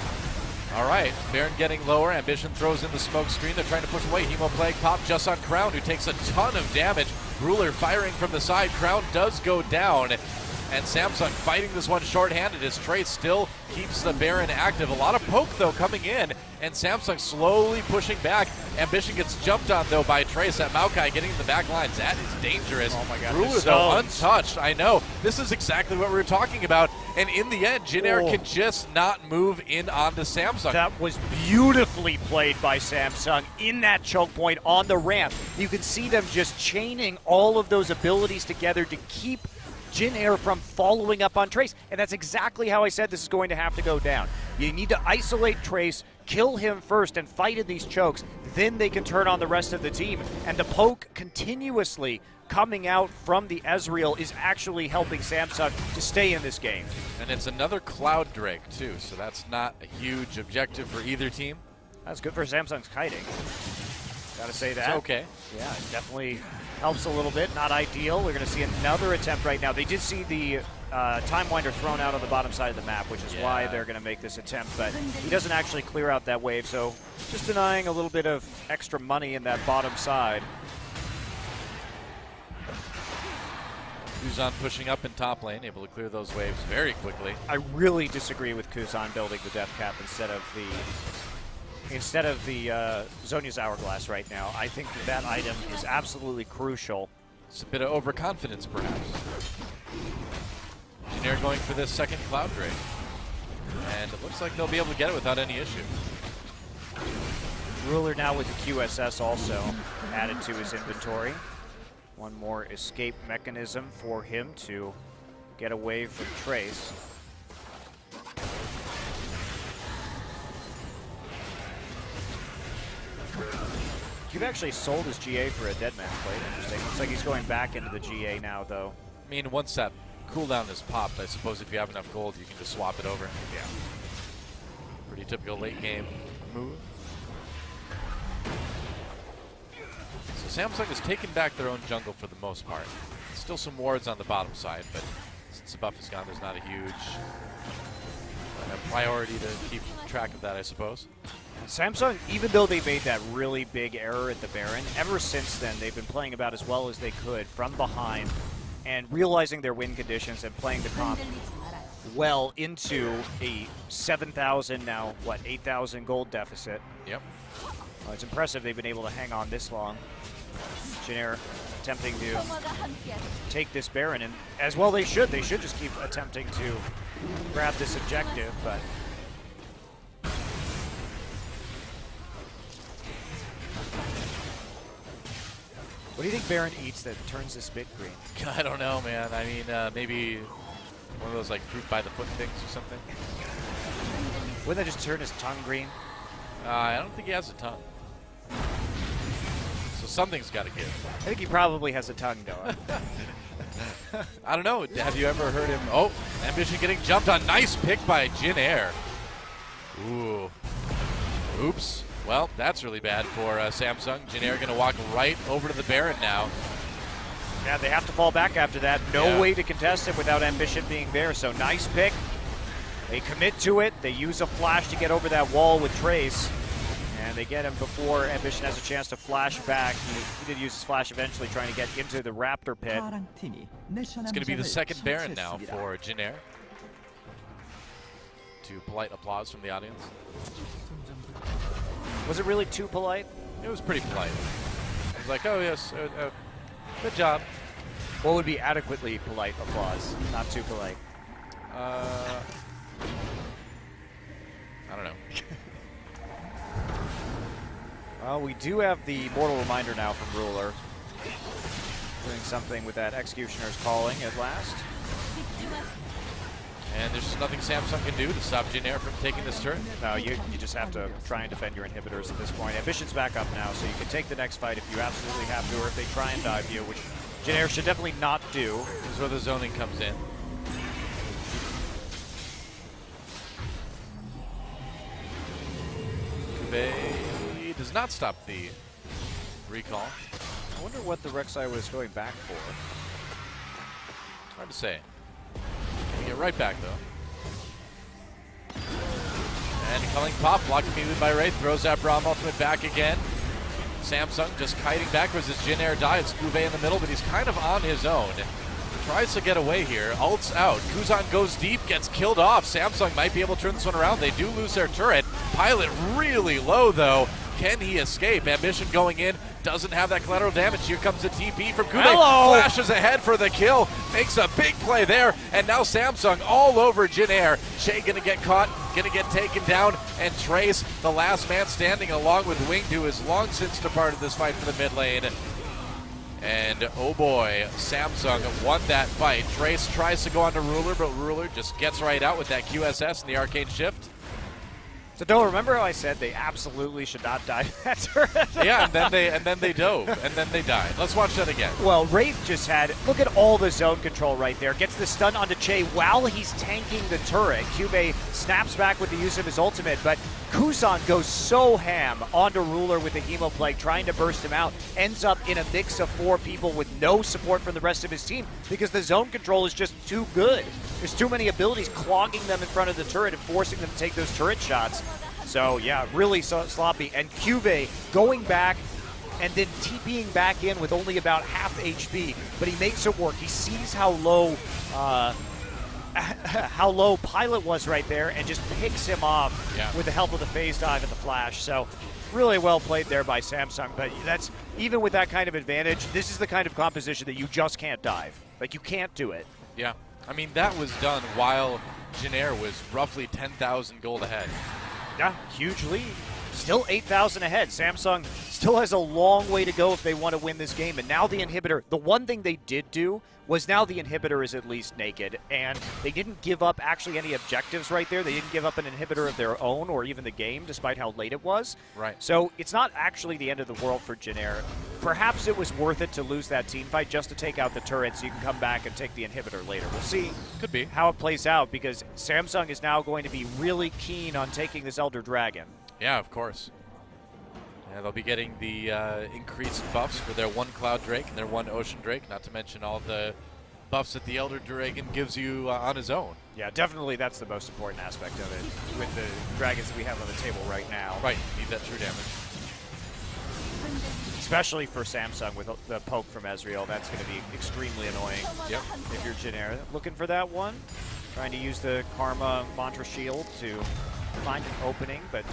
All right, Baron getting lower. Ambition throws in the smoke screen. They're trying to push away. Hemo Plague pop just on Crown, who takes a ton of damage. Ruler firing from the side. Crown does go down. And Samsung fighting this one short-handed as Trace still keeps the Baron active. A lot of poke, though, coming in, and Samsung slowly pushing back. Ambition gets jumped on, though, by Trace. That Maokai getting in the back lines. That is dangerous. Oh, my God. Ruler, though, untouched. I know. This is exactly what we were talking about. And in the end, Jenner can just not move in onto Samsung. That was beautifully played by Samsung in that choke point on the ramp. You can see them just chaining all of those abilities together to keep Jin Air from following up on Trace. And that's exactly how I said this is going to have to go down. You need to isolate Trace, kill him first, and fight in these chokes. Then they can turn on the rest of the team. And the poke continuously coming out from the Ezreal is actually helping Samsung to stay in this game. And it's another Cloud Drake, too, so that's not a huge objective for either team. That's good for Samsung's kiting. Gotta say that. It's okay. Yeah, it definitely helps a little bit. Not ideal. We're going to see another attempt right now. They did see the Time Winder thrown out on the bottom side of the map, which is why they're going to make this attempt. But he doesn't actually clear out that wave, so just denying a little bit of extra money in that bottom side. Kuzan pushing up in top lane, able to clear those waves very quickly. I really disagree with Kuzan building the Death Cap instead of the Zhonya's Hourglass right now. I think that item is absolutely crucial. It's a bit of overconfidence, perhaps. Jin Air going for this second Cloud Drake. And it looks like they'll be able to get it without any issue. Ruler now with the QSS also added to his inventory. One more escape mechanism for him to get away from Trace. You've actually sold his GA for a Dead Man's Blade. Interesting. Looks like he's going back into the GA now, though. I mean, once that cooldown is popped, I suppose if you have enough gold, you can just swap it over. Yeah. Pretty typical late game move. So Samsung has taken back their own jungle for the most part. Still some wards on the bottom side, but since the buff is gone, there's not a huge priority to keep track of that, I suppose. Samsung, even though they made that really big error at the Baron, ever since then they've been playing about as well as they could from behind and realizing their win conditions and playing the comp well into a 7,000, now what, 8,000 gold deficit. Yep. It's impressive they've been able to hang on this long. Jin Air attempting to take this Baron, and as well they should. They should just keep attempting to grab this objective, but what do you think Baron eats that turns this bit green? I don't know, man. I mean, maybe one of those like fruit by the foot things or something. Wouldn't that just turn his tongue green? I don't think he has a tongue. So something's got to give. I think he probably has a tongue, though. I don't know. Have you ever heard him? Oh, Ambition getting jumped on. Nice pick by Jin Air. Ooh. Oops. Well, that's really bad for Samsung. Jin Air going to walk right over to the Baron now. Yeah, they have to fall back after that. No way to contest it without Ambition being there. So nice pick. They commit to it. They use a flash to get over that wall with Trace. And they get him before Ambition has a chance to flash back. He did use his flash eventually, trying to get into the Raptor pit. It's going to be the second Baron now for Jin Air. To polite applause from the audience. Was it really too polite? It was pretty polite. It was like, oh yes, good job. What would be adequately polite applause? Not too polite. I don't know. Well, we do have the Mortal Reminder now from Ruler. Doing something with that Executioner's Calling at last. And there's just nothing Samsung can do to stop Jin Air from taking this turn. No, you just have to try and defend your inhibitors at this point. Ambition's back up now, so you can take the next fight if you absolutely have to, or if they try and dive you, which Jin Air should definitely not do. This is where the zoning comes in. Kube does not stop the recall. I wonder what the Rek'Sai was going back for. Hard to say. We get right back though. And calling pop, blocked immediately by Wraith, throws that Braum ultimate back again. Samsung just kiting backwards as Jin Air dies. Kube in the middle, but he's kind of on his own. Tries to get away here, ults out. Kuzan goes deep, gets killed off. Samsung might be able to turn this one around. They do lose their turret. Pilot really low though. Can he escape? Ambition going in, doesn't have that collateral damage. Here comes the TP from Kube. Hello. Flashes ahead for the kill, makes a big play there, and now Samsung all over Jin Air. Shay gonna get caught, gonna get taken down, and Trace, the last man standing along with Winged, who has long since departed this fight for the mid lane. And oh boy, Samsung won that fight. Trace tries to go on to Ruler, but Ruler just gets right out with that QSS and the arcane shift. So don't remember how I said they absolutely should not die that turret? Yeah, and then they dove, and then they died. Let's watch that again. Well, Wraith just had, look at all the zone control right there. Gets the stun onto Che while he's tanking the turret. Cube snaps back with the use of his ultimate, but Kuzan goes so ham onto Ruler with the Hemo Plague, trying to burst him out. Ends up in a mix of 4 people with no support from the rest of his team because the zone control is just too good. There's too many abilities clogging them in front of the turret and forcing them to take those turret shots. So yeah, really sloppy. And Cube going back and then TPing back in with only about half HP, but he makes it work. He sees how low Pilot was right there and just picks him off with the help of the phase dive and the flash. So really well played there by Samsung, but that's, even with that kind of advantage, this is the kind of composition that you just can't dive. Like, you can't do it. Yeah, I mean, that was done while Jin was roughly 10,000 gold ahead. Yeah, huge lead. Still 8,000 ahead. Samsung still has a long way to go if they want to win this game. And now the inhibitor, the one thing they did do was now the inhibitor is at least naked. And they didn't give up actually any objectives right there. They didn't give up an inhibitor of their own or even the game, despite how late it was. Right. So it's not actually the end of the world for Jin. Perhaps it was worth it to lose that team fight just to take out the turret so you can come back and take the inhibitor later. We'll see. Could be how it plays out, because Samsung is now going to be really keen on taking this Elder Dragon. Yeah, of course. Yeah, they'll be getting the increased buffs for their 1 Cloud Drake and their 1 Ocean Drake, not to mention all the buffs that the Elder Dragon gives you on his own. Yeah, definitely that's the most important aspect of it with the dragons that we have on the table right now. Right, need that true damage. Especially for Samsung with the poke from Ezreal, that's going to be extremely annoying. Yep. If you're Jin. Looking for that one, trying to use the Karma Mantra Shield to find an opening, but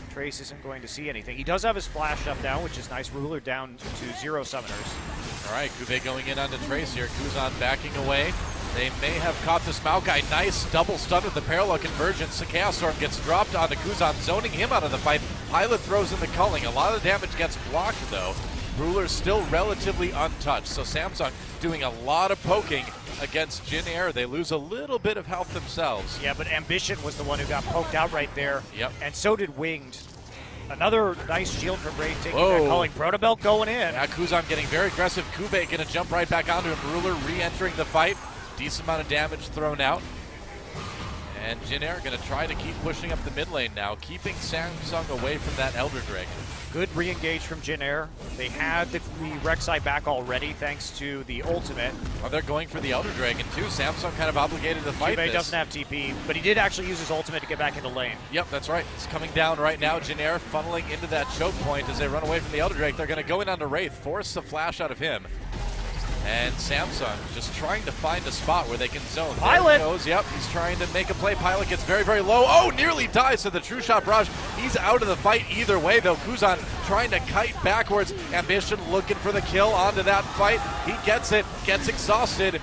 Trace isn't going to see anything. He does have his flash up now, which is nice. Ruler down to 0 summoners. All right, Kube going in onto Trace here. Kuzan backing away. They may have caught this Maokai. Nice double stun with the parallel convergence. The Chaos Storm gets dropped onto Kuzan, zoning him out of the fight. Pilot throws in the culling. A lot of the damage gets blocked, though. Ruler's still relatively untouched, so Samsung doing a lot of poking against Jin. They lose a little bit of health themselves. Yeah, but Ambition was the one who got poked out right there. Yep. And so did Winged. Another nice shield from Brave taking that calling. Protobelt going in. Yeah, Kuzan getting very aggressive. Kube gonna jump right back onto him. Ruler re-entering the fight. Decent amount of damage thrown out. And Jin gonna try to keep pushing up the mid lane now, keeping Samsung away from that Elder Dragon. Good re-engage from Jin. They had the Rek'Sai back already thanks to the ultimate. Well, they're going for the Elder Dragon too. Samsung kind of obligated to fight this. Doesn't have TP, but he did actually use his ultimate to get back into lane. Yep, that's right. It's coming down right now. Jin funneling into that choke point as they run away from the Elder Drake. They're going to go in onto Wraith, force the flash out of him. And Samsung just trying to find a spot where they can zone. Pilot! There he goes. Yep, he's trying to make a play. Pilot gets very, very low. Oh, nearly dies to the True Shot Barrage. He's out of the fight either way, though. Kuzan trying to kite backwards. Ambition looking for the kill onto that fight. He gets it, gets exhausted,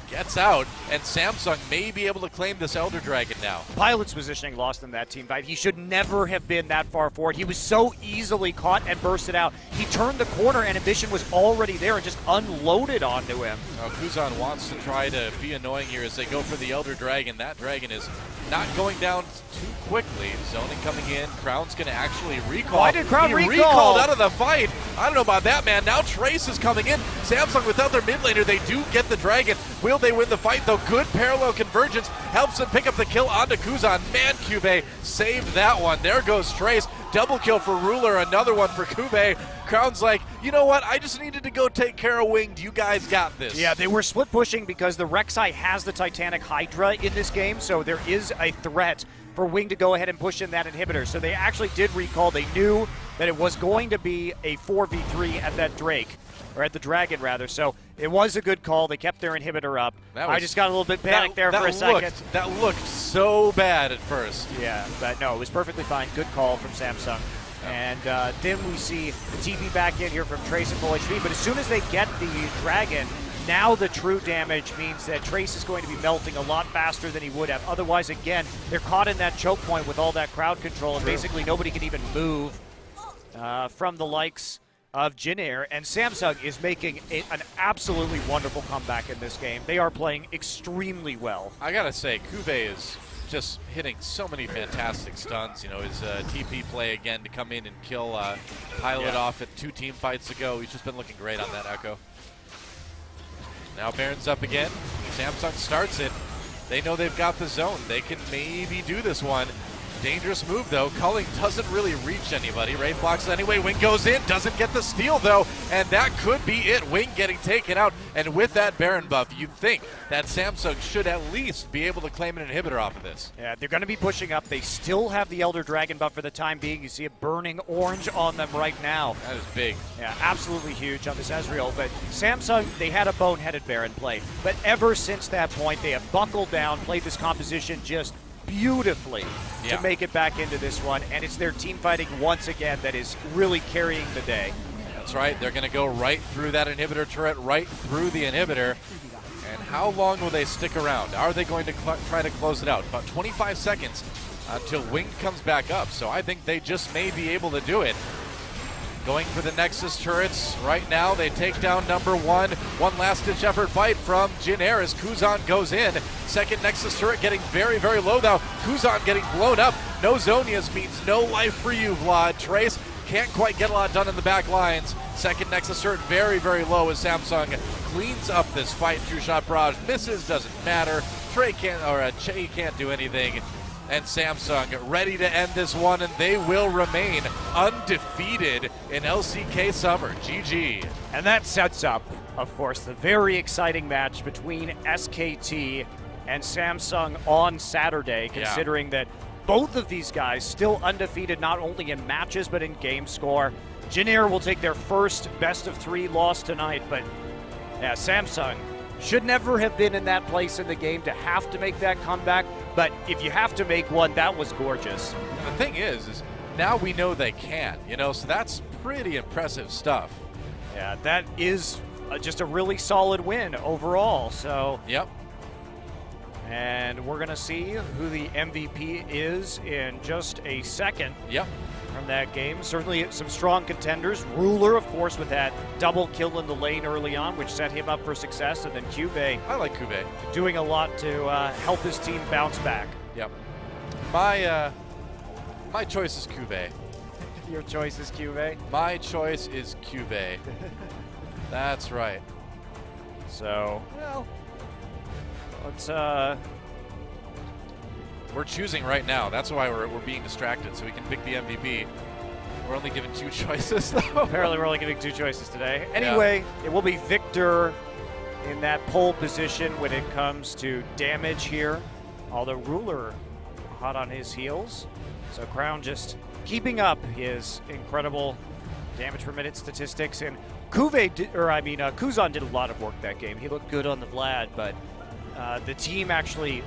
gets out, and Samsung may be able to claim this Elder Dragon now. Pilot's positioning lost in that team fight. He should never have been that far forward. He was so easily caught and bursted out. He turned the corner and Ambition was already there and just unloaded onto him. Now, Kuzan wants to try to be annoying here as they go for the Elder Dragon. That dragon is not going down too quickly. Zoning coming in. Crown's going to actually recall. Why did Crown recall? Recalled out of the fight. I don't know about that, man. Now Trace is coming in. Samsung without their mid laner. They do get the dragon. Will they win the fight, though? Good parallel convergence helps them pick up the kill onto Kuzan. Man, Cube saved that one. There goes Trace. Double kill for Ruler. Another one for Cube. Crown's like, you know what? I just needed to go take care of Winged. You guys got this. Yeah, they were split pushing because the Rek'Sai has the Titanic Hydra in this game, so there is a threat for Wing to go ahead and push in that inhibitor. So they actually did recall. They knew that it was going to be a 4v3 at that Drake, or at the Dragon rather. So it was a good call. They kept their inhibitor up. I just got a little bit panicked there for a second. That looked so bad at first. Yeah, but no, it was perfectly fine. Good call from Samsung. And then we see the TP back in here from Trace and full HP. But as soon as they get the Dragon, now the true damage means that Trace is going to be melting a lot faster than he would have. Otherwise, again, they're caught in that choke point with all that crowd control, and basically nobody can even move from the likes of Jin Air, and Samsung is making an absolutely wonderful comeback in this game. They are playing extremely well. I gotta say, Cuvée is just hitting so many fantastic stuns. You know, his TP play again to come in and kill Pilot off at 2 team fights ago. He's just been looking great on that Echo. Now Baron's up again. Samsung starts it. They know they've got the zone. They can maybe do this one. Dangerous move, though. Culling doesn't really reach anybody. Wraith blocks it anyway. Wing goes in. Doesn't get the steal, though. And that could be it. Wing getting taken out. And with that Baron buff, you'd think that Samsung should at least be able to claim an inhibitor off of this. Yeah, they're going to be pushing up. They still have the Elder Dragon buff for the time being. You see it burning orange on them right now. That is big. Yeah, absolutely huge on this Ezreal. But Samsung, they had a boneheaded Baron play. But ever since that point, they have buckled down, played this composition just beautifully to make it back into this one, and it's their team fighting once again that is really carrying the day. That's right. They're going to go right through that inhibitor turret, right through the inhibitor. And how long will they stick around? Are they going to try to close it out? About 25 seconds until Wing comes back up, so I think they just may be able to do it. Going for the Nexus turrets right now. They take down number 1. One last-ditch effort fight from Jin Air as Kuzan goes in. Second Nexus turret getting very, very low now. Kuzan getting blown up. No Zonias means no life for you, Vlad. Trace can't quite get a lot done in the back lines. Second Nexus turret very, very low as Samsung cleans up this fight. True shot barrage misses, doesn't matter. Che can't do anything. And Samsung ready to end this one, and they will remain undefeated in LCK Summer. GG. And that sets up, of course, the very exciting match between SKT and Samsung on Saturday, considering that both of these guys still undefeated not only in matches but in game score. Jin Air will take their first best-of-3 loss tonight, but yeah, Samsung should never have been in that place in the game to have to make that comeback, but if you have to make one, that was gorgeous. And the thing is now we know they can, you know, so that's pretty impressive stuff. Yeah, that is just a really solid win overall, so. Yep. And we're gonna see who the MVP is in just a second. Yep. From that game. Certainly some strong contenders. Ruler, of course, with that double kill in the lane early on, which set him up for success. And then Cuvée. I like Cuvée. Doing a lot to help his team bounce back. Yep. My choice is Cuvée. Your choice is Cuvée? My choice is Cuvée. That's right. So, well, let's we're choosing right now. That's why we're being distracted, so we can pick the MVP. We're only given 2 choices, though. Apparently we're only giving 2 choices today. Anyway, it will be Victor in that pole position when it comes to damage here. Although Ruler hot on his heels. So Crown keeping up his incredible damage per minute statistics. And Kuzan did a lot of work that game. He looked good on the Vlad, but the team actually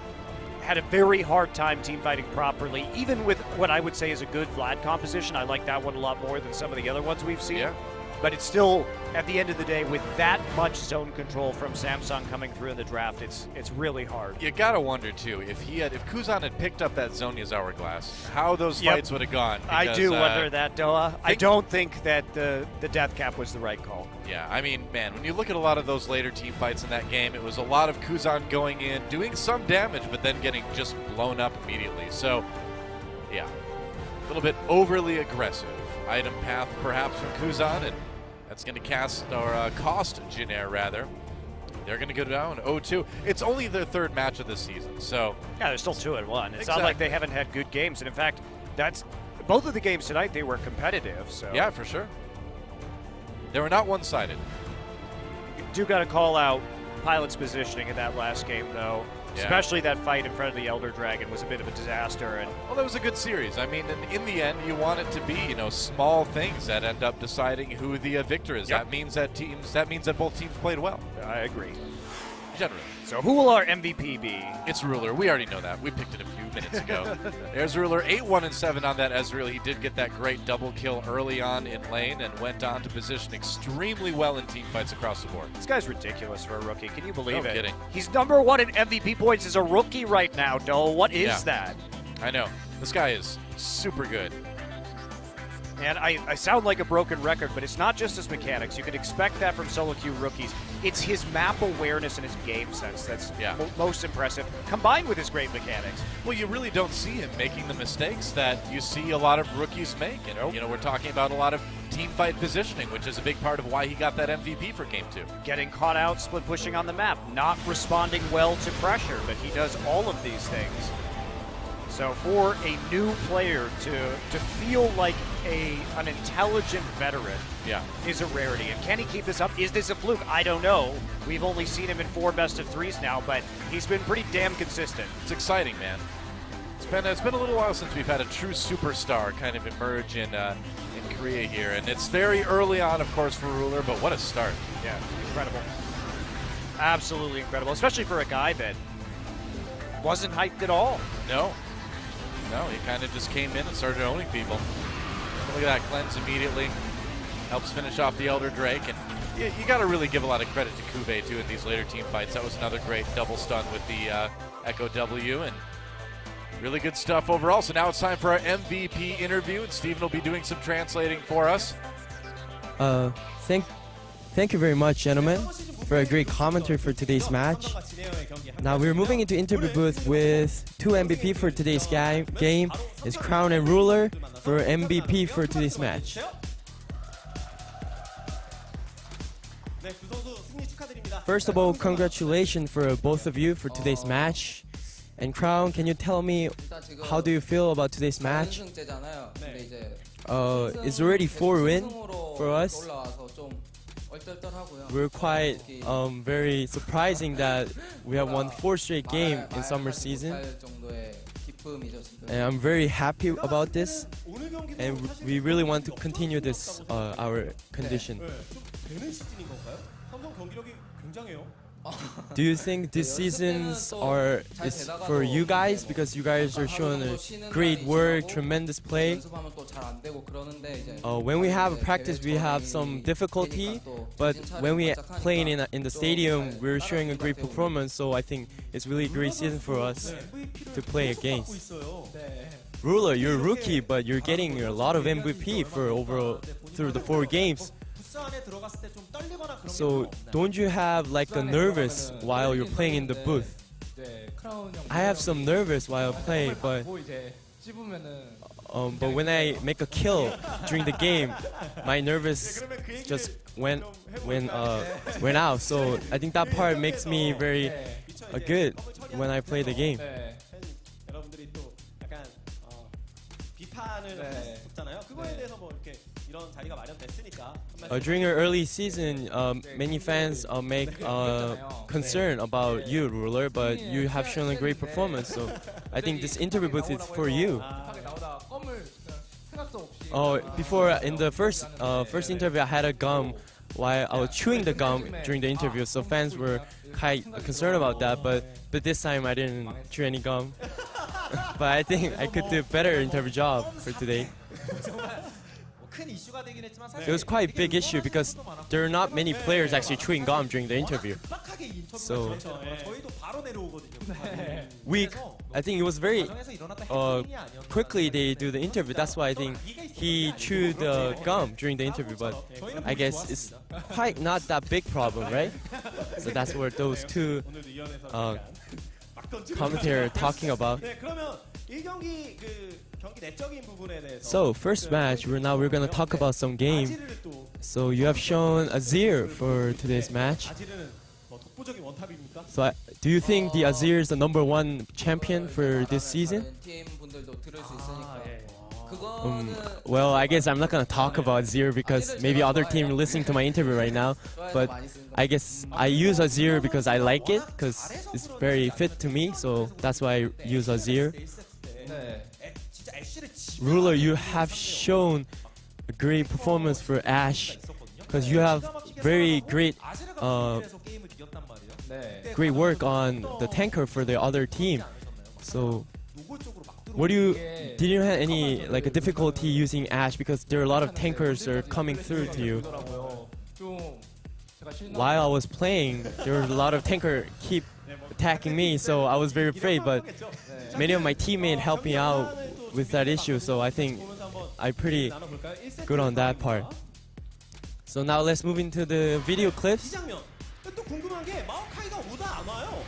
had a very hard time team fighting properly, even with what I would say is a good Vlad composition. I like that one a lot more than some of the other ones we've seen. Yeah. But it's still, at the end of the day, with that much zone control from Samsung coming through in the draft, it's really hard. You gotta wonder too, if Kuzan had picked up that Zhonya's Hourglass, how those fights would have gone. Because, I do wonder that, Doa. I don't think that the death cap was the right call. Yeah, I mean, man, when you look at a lot of those later team fights in that game, it was a lot of Kuzan going in, doing some damage, but then getting just blown up immediately. So, yeah, a little bit overly aggressive item path perhaps from Kuzan, and that's going to cost Jin Air, rather. They're going to go down 0-2. It's only their 3rd match of the season, so. Yeah, they're still 2-1. It's not like they haven't had good games, and in fact, both of the games tonight, they were competitive, so. Yeah, for sure. They were not one-sided. You do got to call out Pilot's positioning in that last game, though. Yeah. Especially that fight in front of the Elder Dragon was a bit of a disaster. And well, that was a good series. I mean, in the end, you want it to be, small things that end up deciding who the victor is. Yep. That means that both teams played well. I agree. Generally. So who will our MVP be? It's Ruler. We already know that. We picked it a few minutes ago. There's Ruler, 8-1-7 on that Ezreal. He did get that great double kill early on in lane and went on to position extremely well in team fights across the board. This guy's ridiculous for a rookie. Can you believe it? No kidding. He's #1 in MVP points as a rookie right now, Doe. What is that? I know. This guy is super good. And I sound like a broken record, but it's not just his mechanics. You can expect that from solo queue rookies. It's his map awareness and his game sense that's most impressive, combined with his great mechanics. Well, you really don't see him making the mistakes that you see a lot of rookies make. And, you know, we're talking about a lot of team fight positioning, which is a big part of why he got that MVP for Game 2. Getting caught out, split pushing on the map, not responding well to pressure, but he does all of these things. So for a new player to feel like an intelligent veteran is a rarity. And can he keep this up? Is this a fluke? I don't know. We've only seen him in 4 best-of-3s now, but he's been pretty damn consistent. It's exciting, man. It's been a little while since we've had a true superstar kind of emerge in Korea here, and it's very early on, of course, for Ruler, but what a start. Yeah, incredible. Absolutely incredible, especially for a guy that wasn't hyped at all. No, he kind of just came in and started owning people. Look at that cleanse immediately. Helps finish off the Elder Drake, and you got to really give a lot of credit to Kube too in these later team fights. That was another great double stun with the Echo W, and really good stuff overall. So now it's time for our MVP interview, and Steven will be doing some translating for us. Thank you very much, gentlemen, for a great commentary for today's match. Now we're moving into interview booth with 2 MVP for today's game. It's Crown and Ruler for MVP for today's match. First of all, congratulations for both of you for today's match. And Crown, can you tell me how do you feel about today's match? It's already 4 wins for us. We're quite very surprising that we have won 4 straight games in summer season. And I'm very happy about this. And we really want to continue this our condition. Do you think this seasons is for you guys because you guys are showing great work, tremendous play? When we have a practice, we have some difficulty, but when we playing in the stadium, we're showing a great performance. So I think it's really a great season for us to play against. Ruler, you're a rookie, but you're getting a lot of MVP for overall through the 4 games. So don't you have like a nervous while you're playing in the booth? I have some nervous while I play, but when I make a kill during the game, my nervous just went out. So I think that part makes me very good when I play the game. During your early season, many fans make concern about you, Ruler, but you have shown a great performance. So I think this interview booth is for you. Before in the first interview, I had a gum while I was chewing the gum during the interview, so fans were quite concerned about that. But this time I didn't chew any gum. But I think I could do a better interview job for today. It was quite a big issue because there are not many players actually chewing gum during the interview. So I think it was very quickly they do the interview. That's why I think he chewed the gum during the interview. But I guess it's quite not that big problem, right? So that's where those 2 commentators are talking about. So first match, we're gonna talk about some game. So you have shown Azir for today's match. So do you think the Azir is the #1 champion for this season? Well, I guess I'm not gonna talk about Azir because maybe other team listening to my interview right now. But I guess I use Azir because I like it, because it's very fit to me. So that's why I use Azir. Ruler, you have shown a great performance for Ashe because you have very great work on the tanker for the other team. So did you have any like a difficulty using Ashe because there are a lot of tankers are coming through to you? While I was playing, there were a lot of tankers keep attacking me, so I was very afraid, but many of my teammates helped me out with that issue, so I think I'm pretty good on that part. So now let's move into the video clips. 또 궁금한 게 마오카이가 오다 안 와요.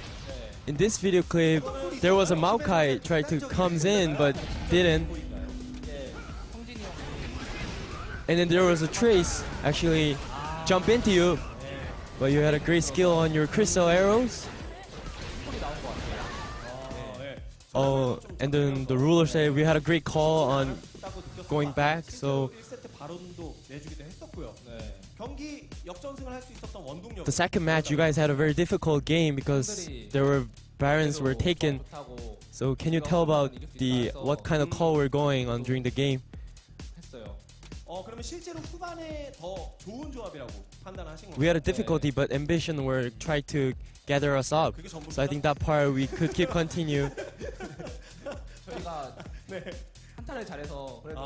In this video clip, there was a Maokai tried to comes in but didn't. And then there was a Trace actually jump into you, but you had a great skill on your crystal arrows. Oh, and then the ruler said we had a great call on going back, so 1세트 바론도 내주기도 했었고요. 경기 역전승을 할 수 있었던 원동력. the second match you guys had a very difficult game because there were barons were taken. So can you tell about the what kind of call we're going on during the game? 그러면 실제로 후반에 더 좋은 조합이라고 판단하신 건가요? We had a difficulty, but ambition were trying to gather us up. So I think that part we could keep continue. 저희가 한타를 잘해서 그래도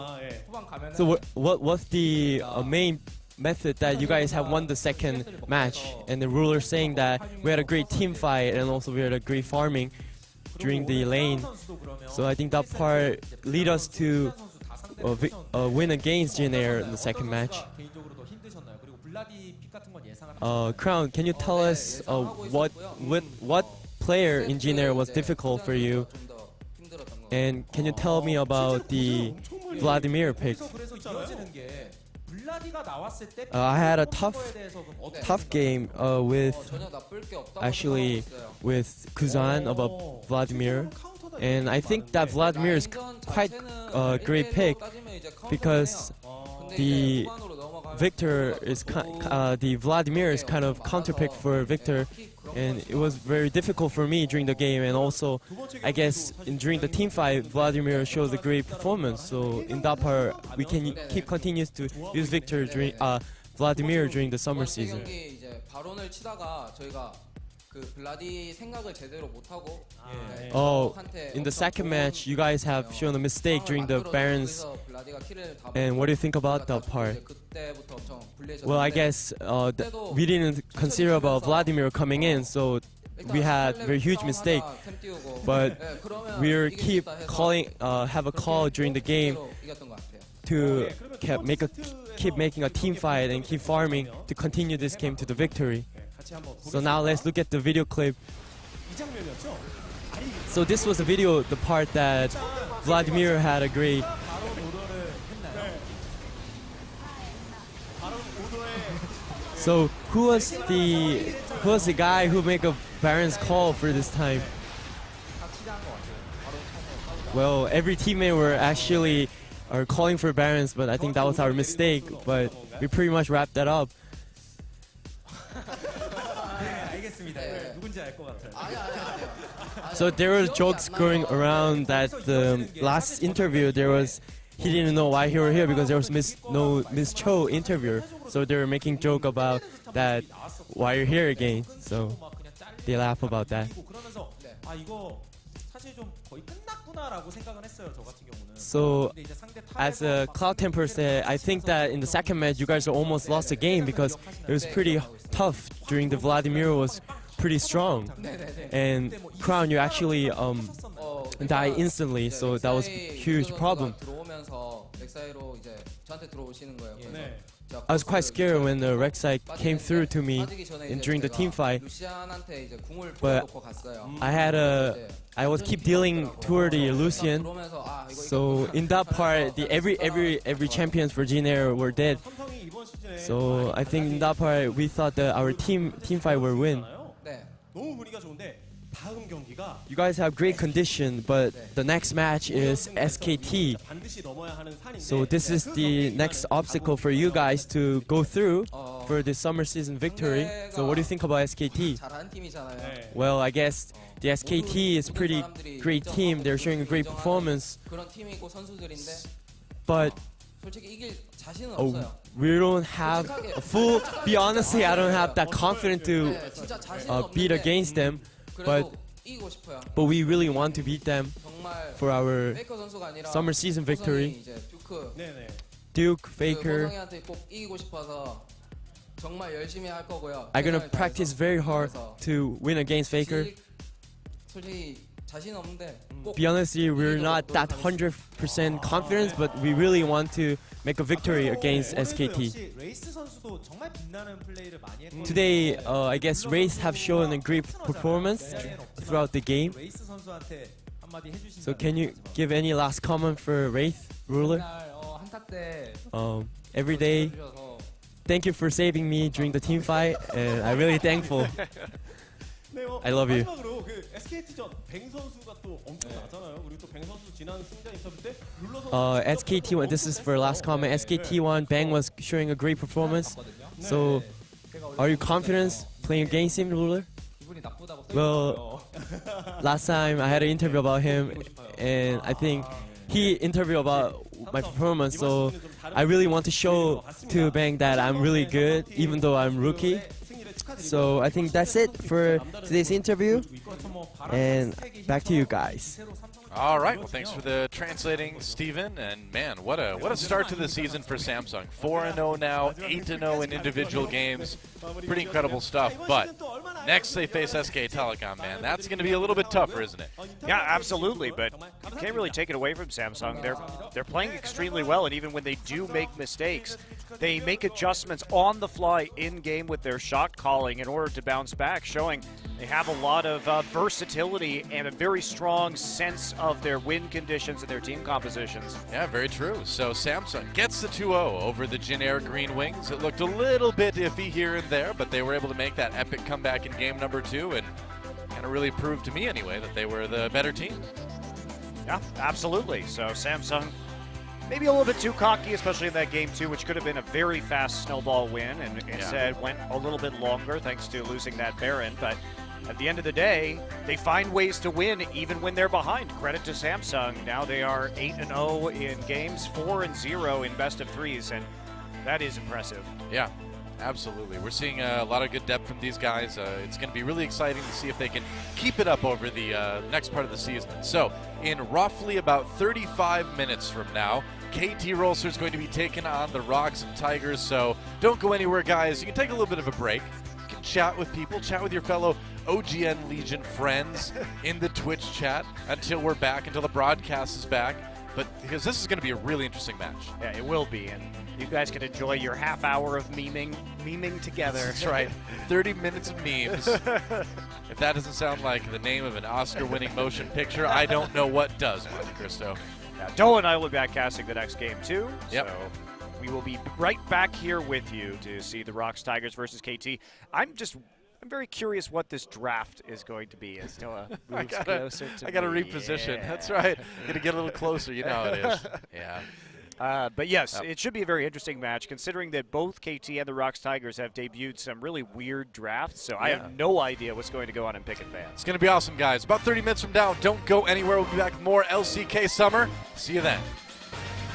후반 가면은 So what was the main method that you guys have won the second match? And the ruler saying that we had a great team fight and also we had a great farming during the lane. So I think that part lead us to win against Jin Air in the second match. 개인적으로 더 힘드셨나요? 그리고 블라디 픽 같은 건 예상을 Crown, can you tell us what player in Jin Air was difficult for you? And can you tell me about the Vladimir pick? 그래서 이어지는 게 블라디가 나왔을 때 I had a 대해서 그럼 어떻게 tough game with 전혀 나쁠 게 없다고 actually 생각했어요. with Kuzan about Vladimir, and I think that Vladimir is quite a great pick because the Victor is the Vladimir is kind of counter pick for Victor, and it was very difficult for me during the game. And also, I guess during the team fight, Vladimir shows a great performance. So in that part, we can keep continues to use Victor during Vladimir during the summer season. 경기 이제 바론을 치다가 저희가 그 블라디 생각을 제대로 못 하고 Oh, in the second match, you guys have shown a mistake during the Barons. And what do you think about that part? Well, I guess we didn't consider about Vladimir coming in, so we had very huge mistake. But we keep calling, have a call during the game to keep making a team fight and keep farming to continue this game to the victory. So now let's look at the video clip. 이 장면이었죠? So this was the video, the part that Vladimir had a great. 바론 오더를 했나요? 바론 오더에 So who was the guy who made a Baron's call for this time? Well, every teammate were actually are calling for Barons, but I think that was our mistake. But we pretty much wrapped that up. 알겠습니다. 누군지 알 것 같아요. So there were jokes going around that the last interview he didn't know why he were here because there was Miss Cho interviewer. So they were making joke about that why you're here again. So they laugh about that. 그러면서 아 이거 사실 좀 거의 끝났구나라고 생각은 했어요. 저 같은 경우는. So 근데 이제 상대 as a Cloud Temper said, I think that in the second match you guys almost lost the game because it was pretty tough during the Vladimir was pretty strong. And Crown, you actually die instantly, so that was a huge problem. 들어오면서 렉사이로 이제 저한테 들어오시는 거예요. 그래서 I was quite scared when the Rek'Sai came through to me during the team fight. 루시안한테 이제 궁을 But 보여놓고 갔어요. I was keep dealing toward the Lucian. 그러면서 아 이거 So in that part, every champions for Jin Air were dead. 삼성이 이번 시즌에 So I think in that part we thought that our team fight will win. 네. 너무 분위기가 좋은데 다음 경기가 You guys have great condition, but the next match is SKT. 반드시 넘어야 하는 산인데 So this is the next obstacle for you guys to go through for the summer season victory. So what do you think about SKT? 잘하는 팀이잖아요. Well, I guess the SKT is pretty great team. They're showing a great performance, 그런 팀이고 선수들인데 but 솔직히 이길 자신은 없어요. we don't have a full. Be honestly, I don't have that confidence to 네, 진짜 자신은 beat 없는데 against them. But 그래도 이기고 싶어요. we really want to beat them 정말 for our 페이커 선수가 아니라 summer season victory. 호성이 이제 듀크 네네. Duke, 그 Faker. 호성이한테 꼭 이기고 싶어서 정말 열심히 할 거고요. I'm gonna 최선을 practice 다해서. very hard 그래서 to win against Faker. 솔직히 자신 없는데 꼭 Be honest, we're not that 100% confident, but we really want to make a victory against SKT. 역시 레이스 선수도 정말 빛나는 플레이를 많이 했거든요. Today, I guess Race have shown a great performance throughout the game. 레이스 선수한테 한마디 해주신다면 So can you give any last comment for Wraith, ruler? 맨날 한타 때 Every day, 해주셔서 thank you for saving me during the team fight, and I'm really thankful. 네, I love you. 마지막으로 그 SKT전 뱅 선수가 또 엄청 나잖아요. 우리 또 뱅 선수 지난 승자 인터뷰 때 룰러 선수 SKT1, this is for last comment. SKT1, Bang was showing a great performance. So, are you confident playing against him, ruler? 기분이 나쁘다고 Well, last time I had an interview about him, and I think he interviewed about my performance. So, I really want to show to Bang that I'm really good, even though I'm rookie. So I think that's it for today's interview, and back to you guys. All right. Well, thanks for the translating, Steven. And man, what a start to the season for Samsung. 4-0 now, 8-0 in individual games. Pretty incredible stuff. But next they face SK Telecom, man. That's going to be a little bit tougher, isn't it? Yeah, absolutely, but you can't really take it away from Samsung. They're playing extremely well, and even when they do make mistakes, they make adjustments on the fly in-game with their shot calling in order to bounce back, showing they have a lot of versatility and a very strong sense of their win conditions and their team compositions. Yeah, very true. So Samsung gets the 2-0 over the Jin Air Green Wings. It looked a little bit iffy here and there, but they were able to make that epic comeback in game number 2 and kind of really proved to me anyway that they were the better team. Yeah, absolutely. So Samsung maybe a little bit too cocky, especially in that game 2, which could have been a very fast snowball win, and instead went a little bit longer thanks to losing that Baron. But at the end of the day, they find ways to win even when they're behind. Credit to Samsung. Now they are 8-0 in games, 4-0 in best of threes, and that is impressive. Yeah, absolutely. We're seeing a lot of good depth from these guys. It's going to be really exciting to see if they can keep it up over the next part of the season. So, in roughly about 35 minutes from now, KT Rolster is going to be taking on the Rocks and Tigers. So, don't go anywhere, guys. You can take a little bit of a break. You can chat with people, chat with your fellow OGN Legion friends in the Twitch chat until we're back, until the broadcast is back. But because this is going to be a really interesting match. Yeah, it will be, and you guys can enjoy your half hour of memeing together. That's right. 30 minutes of memes. If that doesn't sound like the name of an Oscar-winning motion picture, I don't know what does, Monte Cristo. Now, Doe and I will be back casting the next game too. Yep. So we will be right back here with you to see the Rocks Tigers versus KT. I'm very curious what this draft is going to be as Noah moves closer to I gotta me. reposition. Yeah. That's right. Gotta get a little closer. You know how it is. Yeah. But yes, it should be a very interesting match considering that both KT and the Rocks Tigers have debuted some really weird drafts. So I have no idea what's going to go on in Pick and Ban. It's gonna be awesome, guys. About 30 minutes from now. Don't go anywhere. We'll be back with more LCK Summer. See you then.